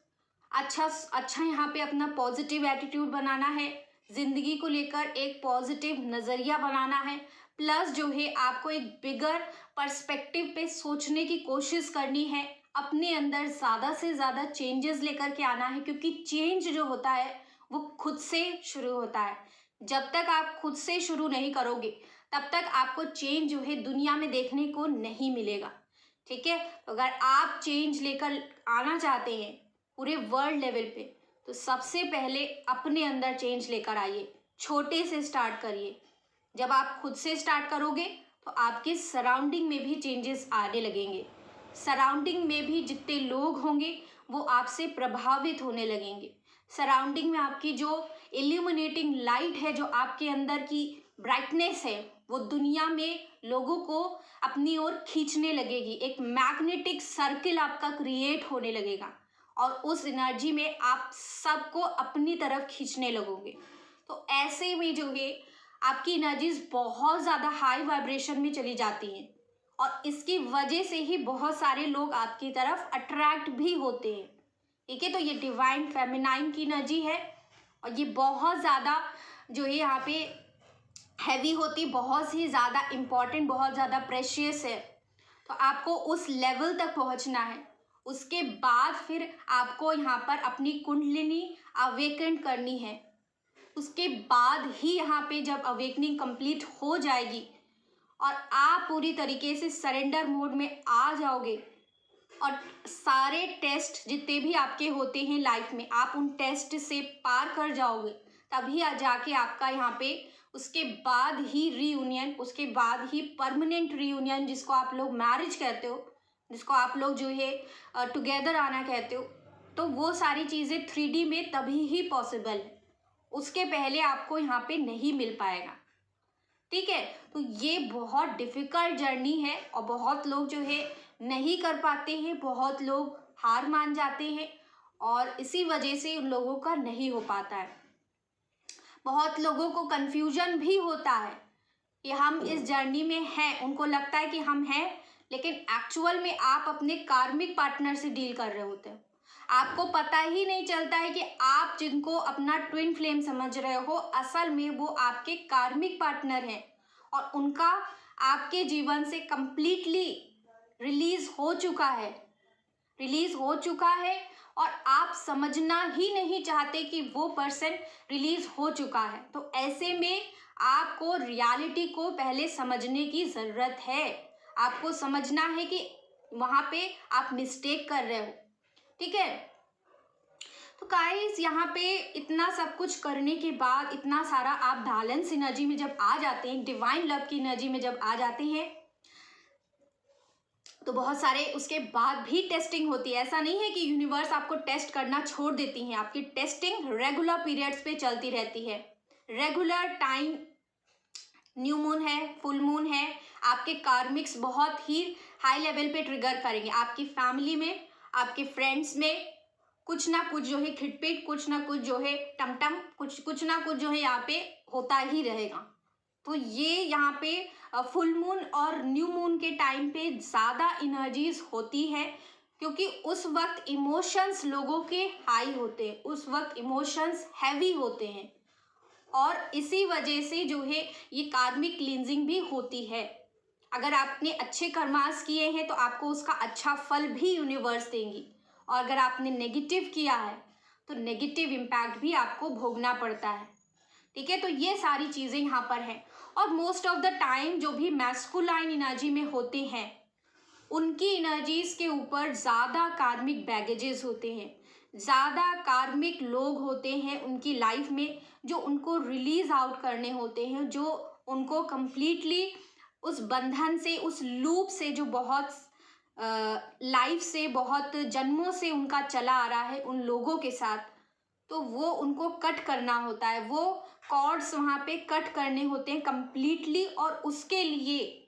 Speaker 1: अच्छा यहाँ पे अपना पॉजिटिव एटीट्यूड बनाना है, जिंदगी को लेकर एक पॉजिटिव नज़रिया बनाना है, प्लस जो है आपको एक बिगर पर्सपेक्टिव पे सोचने की कोशिश करनी है, अपने अंदर ज़्यादा से ज़्यादा चेंजेस लेकर के आना है, क्योंकि चेंज जो होता है वो खुद से शुरू होता है। जब तक आप खुद से शुरू नहीं करोगे तब तक आपको चेंज जो है दुनिया में देखने को नहीं मिलेगा। ठीक है, तो अगर आप चेंज लेकर आना चाहते हैं पूरे वर्ल्ड लेवल पे, तो सबसे पहले अपने अंदर चेंज लेकर आइए, छोटे से स्टार्ट करिए। जब आप खुद से स्टार्ट करोगे तो आपके सराउंडिंग में भी चेंजेस आने लगेंगे, सराउंडिंग में भी जितने लोग होंगे वो आपसे प्रभावित होने लगेंगे, सराउंडिंग में आपकी जो इल्यूमिनेटिंग लाइट है, जो आपके अंदर की ब्राइटनेस है, वो दुनिया में लोगों को अपनी ओर खींचने लगेगी, एक मैग्नेटिक सर्किल आपका क्रिएट होने लगेगा, और उस एनर्जी में आप सबको अपनी तरफ खींचने लगोगे। तो ऐसे में जो है आपकी एनर्जीज बहुत ज़्यादा हाई वाइब्रेशन में चली जाती हैं, और इसकी वजह से ही बहुत सारे लोग आपकी तरफ अट्रैक्ट भी होते हैं। ठीक है, तो ये डिवाइन फेमिनाइन की एनर्जी है, और ये बहुत ज़्यादा जो है यहाँ पे हैवी होती, बहुत ही ज़्यादा इम्पॉर्टेंट, बहुत ज़्यादा प्रेशियस है। तो आपको उस लेवल तक पहुँचना है, उसके बाद फिर आपको यहाँ पर अपनी कुंडलिनी अवेकन करनी है। उसके बाद ही यहाँ पे जब अवेकनिंग कंप्लीट हो जाएगी और आप पूरी तरीके से सरेंडर मोड में आ जाओगे, और सारे टेस्ट जितने भी आपके होते हैं लाइफ में, आप उन टेस्ट से पार कर जाओगे, तभी जाके आपका यहाँ पे उसके बाद ही रीयूनियन, उसके बाद ही परमानेंट रीयूनियन, जिसको आप लोग मैरिज कहते हो, जिसको आप लोग जो है टुगेदर आना कहते हो, तो वो सारी चीज़ें 3D में तभी ही पॉसिबल है, उसके पहले आपको यहाँ पे नहीं मिल पाएगा। ठीक है, तो ये बहुत डिफ़िकल्ट जर्नी है, और बहुत लोग जो है नहीं कर पाते हैं, बहुत लोग हार मान जाते हैं, और इसी वजह से उन लोगों का नहीं हो पाता है। बहुत लोगों को कन्फ्यूजन भी होता है कि हम इस जर्नी में हैं, उनको लगता है कि हम हैं, लेकिन एक्चुअल में आप अपने कार्मिक पार्टनर से डील कर रहे होते हैं। आपको पता ही नहीं चलता है कि आप जिनको अपना ट्विन फ्लेम समझ रहे हो, असल में वो आपके कार्मिक पार्टनर हैं, और उनका आपके जीवन से कंप्लीटली रिलीज हो चुका है, और आप समझना ही नहीं चाहते कि वो पर्सन रिलीज हो चुका है। तो ऐसे में आपको रियलिटी को पहले समझने की ज़रूरत है। आपको समझना है कि वहाँ पे आप मिस्टेक कर रहे हो, ठीक है। तो गाइस यहाँ पे इतना सब कुछ करने के बाद, इतना सारा आप बैलेंस एनर्जी में जब आ जाते हैं, डिवाइन लव की एनर्जी में जब आ जाते हैं, तो बहुत सारे उसके बाद भी टेस्टिंग होती है। ऐसा नहीं है कि यूनिवर्स आपको टेस्ट करना छोड़ देती है, आपकी टेस्टिंग रेगुलर पीरियड्स पे चलती रहती है। रेगुलर टाइम, न्यू मून है, फुल मून है, आपके कार्मिक्स बहुत ही हाई लेवल पे ट्रिगर करेंगे। आपकी फैमिली में, आपके फ्रेंड्स में कुछ ना कुछ जो है खिटपिट, कुछ ना कुछ जो है टमटम, कुछ ना कुछ जो है यहाँ पे होता ही रहेगा। तो ये यहाँ पे फुल मून और न्यू मून के टाइम पे ज़्यादा एनर्जीज होती है, क्योंकि उस वक्त इमोशंस लोगों के हाई होते हैं, उस वक्त इमोशंस हैवी होते हैं, और इसी वजह से जो है ये कार्मिक क्लींजिंग भी होती है। अगर आपने अच्छे कर्मास किए हैं तो आपको उसका अच्छा फल भी यूनिवर्स देंगी, और अगर आपने नेगेटिव किया है तो नेगेटिव इम्पैक्ट भी आपको भोगना पड़ता है, ठीक है। तो ये सारी चीज़ें यहाँ पर हैं। और मोस्ट ऑफ द टाइम जो भी मैस्कुलाइन एनर्जी में होते हैं उनकी एनर्जीज के ऊपर ज़्यादा कार्मिक बैगेजेस होते हैं, ज़्यादा कार्मिक लोग होते हैं उनकी लाइफ में, जो उनको रिलीज आउट करने होते हैं, जो उनको कंप्लीटली उस बंधन से, उस लूप से जो बहुत लाइफ से, बहुत जन्मों से उनका चला आ रहा है उन लोगों के साथ, तो वो उनको कट करना होता है। वो कॉर्ड्स वहाँ पे कट करने होते हैं कंप्लीटली, और उसके लिए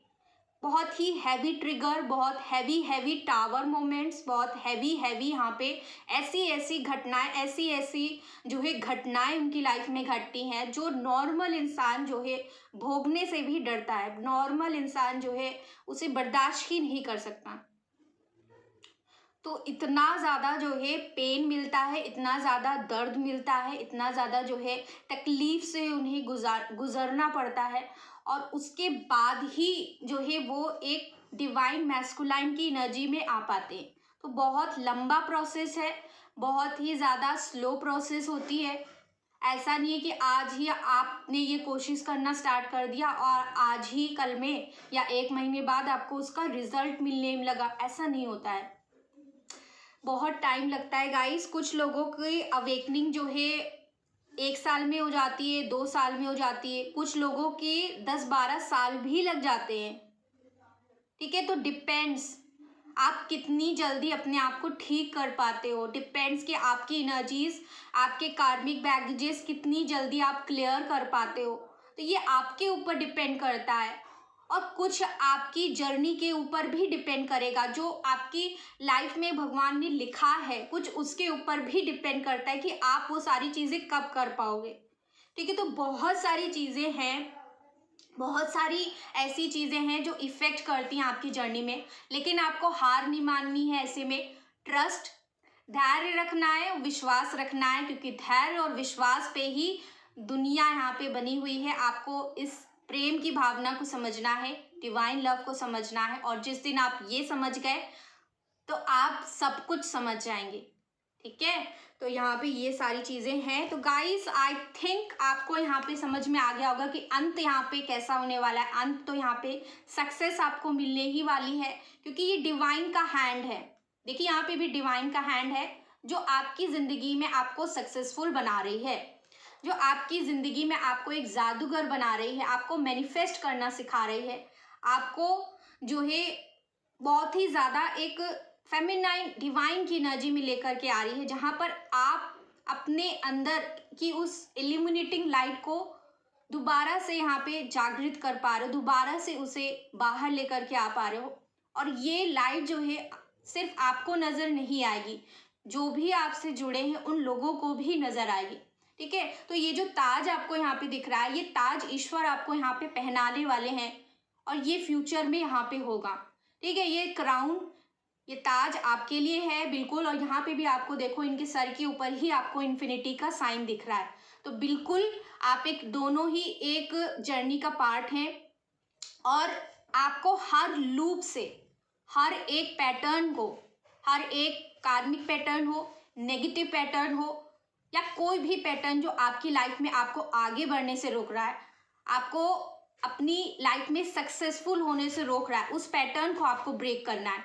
Speaker 1: बहुत ही हैवी ट्रिगर, बहुत हैवी टावर मोमेंट्स, बहुत हैवी यहाँ पे ऐसी घटनाएं, ऐसी जो है घटनाएं उनकी लाइफ में घटती हैं जो नॉर्मल इंसान जो है भोगने से भी डरता है। नॉर्मल इंसान जो है उसे बर्दाश्त ही नहीं कर सकता। तो इतना ज़्यादा जो है पेन मिलता है, इतना ज़्यादा दर्द मिलता है, इतना ज़्यादा जो है तकलीफ़ से उन्हें गुज़रना पड़ता है, और उसके बाद ही जो है वो एक डिवाइन मैस्कुलाइन की एनर्जी में आ पाते हैं। तो बहुत लंबा प्रोसेस है, बहुत ही ज़्यादा स्लो प्रोसेस होती है। ऐसा नहीं है कि आज ही आपने ये कोशिश करना स्टार्ट कर दिया और आज ही कल में या 1 महीने बाद आपको उसका रिजल्ट मिलने लगा, ऐसा नहीं होता है। बहुत टाइम लगता है गाइस। कुछ लोगों की अवेकनिंग जो है 1 साल में हो जाती है, 2 साल में हो जाती है, कुछ लोगों की 10-12 साल भी लग जाते हैं, ठीक है। तो डिपेंड्स आप कितनी जल्दी अपने आप को ठीक कर पाते हो, डिपेंड्स कि आपकी एनर्जीज, आपके कार्मिक बैगेजेस कितनी जल्दी आप क्लियर कर पाते हो। तो ये आपके ऊपर डिपेंड करता है, और कुछ आपकी जर्नी के ऊपर भी डिपेंड करेगा। जो आपकी लाइफ में भगवान ने लिखा है कुछ उसके ऊपर भी डिपेंड करता है कि आप वो सारी चीज़ें कब कर पाओगे, ठीक है। तो बहुत सारी चीज़ें हैं, बहुत सारी ऐसी चीज़ें हैं जो इफ़ेक्ट करती हैं आपकी जर्नी में, लेकिन आपको हार नहीं माननी है। ऐसे में ट्रस्ट, धैर्य रखना है, विश्वास रखना है, क्योंकि धैर्य और विश्वास पे ही दुनिया यहाँ पे बनी हुई है। आपको इस प्रेम की भावना को समझना है, डिवाइन लव को समझना है, और जिस दिन आप ये समझ गए तो आप सब कुछ समझ जाएंगे, ठीक है। तो यहाँ पे ये सारी चीज़ें हैं। तो गाइस आई थिंक आपको यहाँ पे समझ में आ गया होगा कि अंत यहाँ पे कैसा होने वाला है। अंत तो यहाँ पे सक्सेस आपको मिलने ही वाली है, क्योंकि ये डिवाइन का हैंड है। देखिए यहाँ पे भी डिवाइन का हैंड है जो आपकी ज़िंदगी में आपको सक्सेसफुल बना रही है, जो आपकी ज़िंदगी में आपको एक जादूगर बना रही है, आपको मैनिफेस्ट करना सिखा रही है, आपको जो है बहुत ही ज़्यादा एक फेमिनाइन डिवाइन की एनर्जी में लेकर के आ रही है, जहाँ पर आप अपने अंदर की उस इल्यूमिनेटिंग लाइट को दोबारा से यहाँ पे जागृत कर पा रहे हो, दोबारा से उसे बाहर लेकर के आ पा रहे हो। और ये लाइट जो है सिर्फ आपको नज़र नहीं आएगी, जो भी आपसे जुड़े हैं उन लोगों को भी नज़र आएगी, ठीक है। तो ये जो ताज आपको यहाँ पे दिख रहा है, ये ताज ईश्वर आपको यहाँ पे पहनाने वाले हैं, और ये फ्यूचर में यहाँ पे होगा, ठीक है। ये क्राउन, ये ताज आपके लिए है बिल्कुल। और यहाँ पे भी आपको देखो इनके सर के ऊपर ही आपको इन्फिनिटी का साइन दिख रहा है। तो बिल्कुल आप एक दोनों ही एक जर्नी का पार्ट हैं, और आपको हर लूप से, हर एक पैटर्न को, हर एक कार्मिक पैटर्न हो नेगेटिव पैटर्न हो या कोई भी पैटर्न जो आपकी लाइफ में आपको आगे बढ़ने से रोक रहा है, आपको अपनी लाइफ में सक्सेसफुल होने से रोक रहा है, उस पैटर्न को आपको ब्रेक करना है।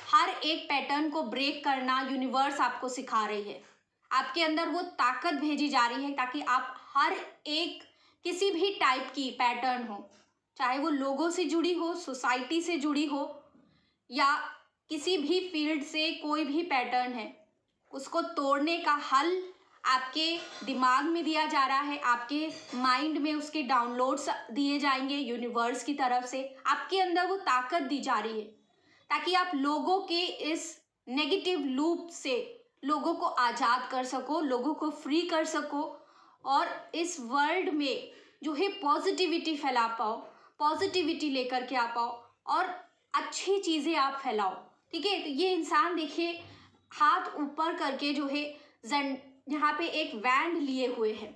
Speaker 1: हर एक पैटर्न को ब्रेक करना यूनिवर्स आपको सिखा रही है। आपके अंदर वो ताकत भेजी जा रही है ताकि आप हर एक किसी भी टाइप की पैटर्न हो, चाहे वो लोगों से जुड़ी हो, सोसाइटी से जुड़ी हो या किसी भी फील्ड से कोई भी पैटर्न है, उसको तोड़ने का हल आपके दिमाग में दिया जा रहा है। आपके माइंड में उसके डाउनलोड्स दिए जाएंगे यूनिवर्स की तरफ से। आपके अंदर वो ताकत दी जा रही है ताकि आप लोगों के इस नेगेटिव लूप से लोगों को आज़ाद कर सको, लोगों को फ्री कर सको और इस वर्ल्ड में जो है पॉजिटिविटी फैला पाओ, पॉजिटिविटी लेकर के आ पाओ और अच्छी चीज़ें आप फैलाओ। ठीक है, तो ये इंसान देखिए हाथ ऊपर करके जो है यहाँ पे एक वैंड लिए हुए हैं,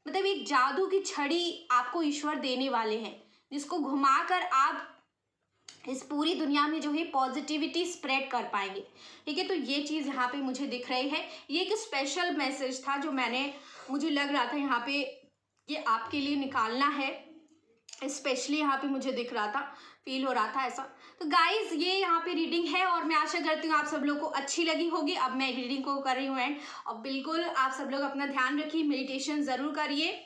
Speaker 1: मतलब एक जादू की छड़ी आपको ईश्वर देने वाले हैं जिसको घुमाकर आप इस पूरी दुनिया में जो है पॉजिटिविटी स्प्रेड कर पाएंगे। ठीक है, तो ये चीज़ यहाँ पे मुझे दिख रही है। ये एक स्पेशल मैसेज था जो मुझे लग रहा था यहाँ पे ये आपके लिए निकालना है, स्पेशली यहाँ पे मुझे दिख रहा था, फील हो रहा था ऐसा। तो गाइज ये यहाँ पे रीडिंग है और मैं आशा करती हूँ आप सब लोग को अच्छी लगी होगी। अब मैं रीडिंग को कर रही हूँ एंड और बिल्कुल आप सब लोग अपना ध्यान रखिए, मेडिटेशन ज़रूर करिए।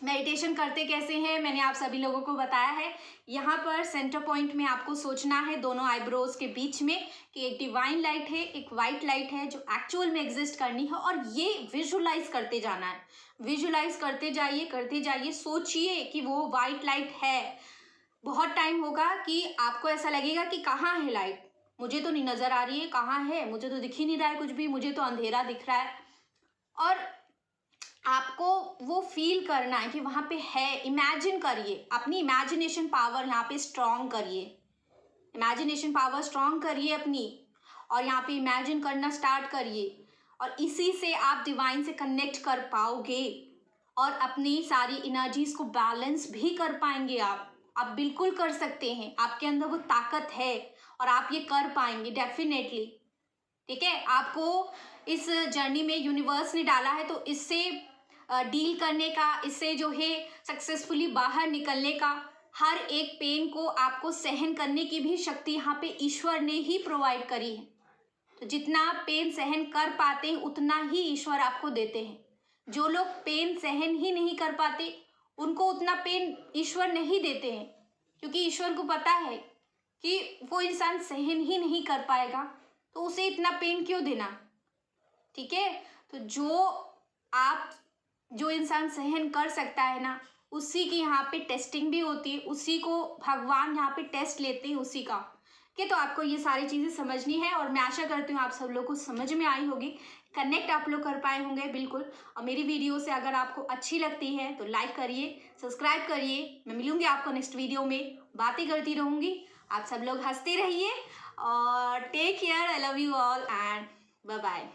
Speaker 1: मेडिटेशन करते कैसे हैं मैंने आप सभी लोगों को बताया है। यहाँ पर सेंटर पॉइंट में आपको सोचना है दोनों आईब्रोज के बीच में कि एक डिवाइन लाइट है, एक वाइट लाइट है जो एक्चुअल में एग्जिस्ट करनी है और ये विजुलाइज करते जाना है। विजुलाइज करते जाइए, सोचिए कि वो वाइट लाइट है। बहुत टाइम होगा कि आपको ऐसा लगेगा कि कहाँ है लाइट, मुझे तो नहीं नज़र आ रही है, कहाँ है, मुझे तो दिख ही नहीं रहा है कुछ भी, मुझे तो अंधेरा दिख रहा है। और आपको वो फील करना है कि वहाँ पे है। इमेजिन करिए, अपनी इमेजिनेशन पावर यहाँ पे स्ट्रॉन्ग करिए, इमेजिनेशन पावर स्ट्रॉन्ग करिए अपनी और यहाँ पे इमेजिन करना स्टार्ट करिए और इसी से आप डिवाइन से कनेक्ट कर पाओगे और अपनी सारी एनर्जीज को बैलेंस भी कर पाएंगे। आप बिल्कुल कर सकते हैं, आपके अंदर वो ताकत है और आप ये कर पाएंगे डेफिनेटली। ठीक है, आपको इस जर्नी में यूनिवर्स ने डाला है तो इससे डील करने का, इससे जो है सक्सेसफुली बाहर निकलने का, हर एक पेन को आपको सहन करने की भी शक्ति यहाँ पे ईश्वर ने ही प्रोवाइड करी है। तो जितना आप पेन सहन कर पाते हैं उतना ही ईश्वर आपको देते हैं। जो लोग पेन सहन ही नहीं कर पाते उनको उतना पेन ईश्वर नहीं देते हैं, क्योंकि ईश्वर को पता है कि वो इंसान सहन ही नहीं कर पाएगा तो उसे इतना पेन क्यों देना। ठीक है, तो जो इंसान सहन कर सकता है ना, उसी की यहाँ पे टेस्टिंग भी होती है, उसी को भगवान यहाँ पे टेस्ट लेते हैं उसी का। कि तो आपको ये सारी चीज़ें समझनी है और मैं आशा करती हूँ आप सब लोग को समझ में आई होगी, कनेक्ट आप लोग कर पाए होंगे बिल्कुल। और मेरी वीडियो से अगर आपको अच्छी लगती है तो लाइक करिए, सब्सक्राइब करिए। मैं मिलूँगी आपको नेक्स्ट वीडियो में, बातें करती रहूँगी। आप सब लोग हंसते रहिए और take care, I love you all and bye bye.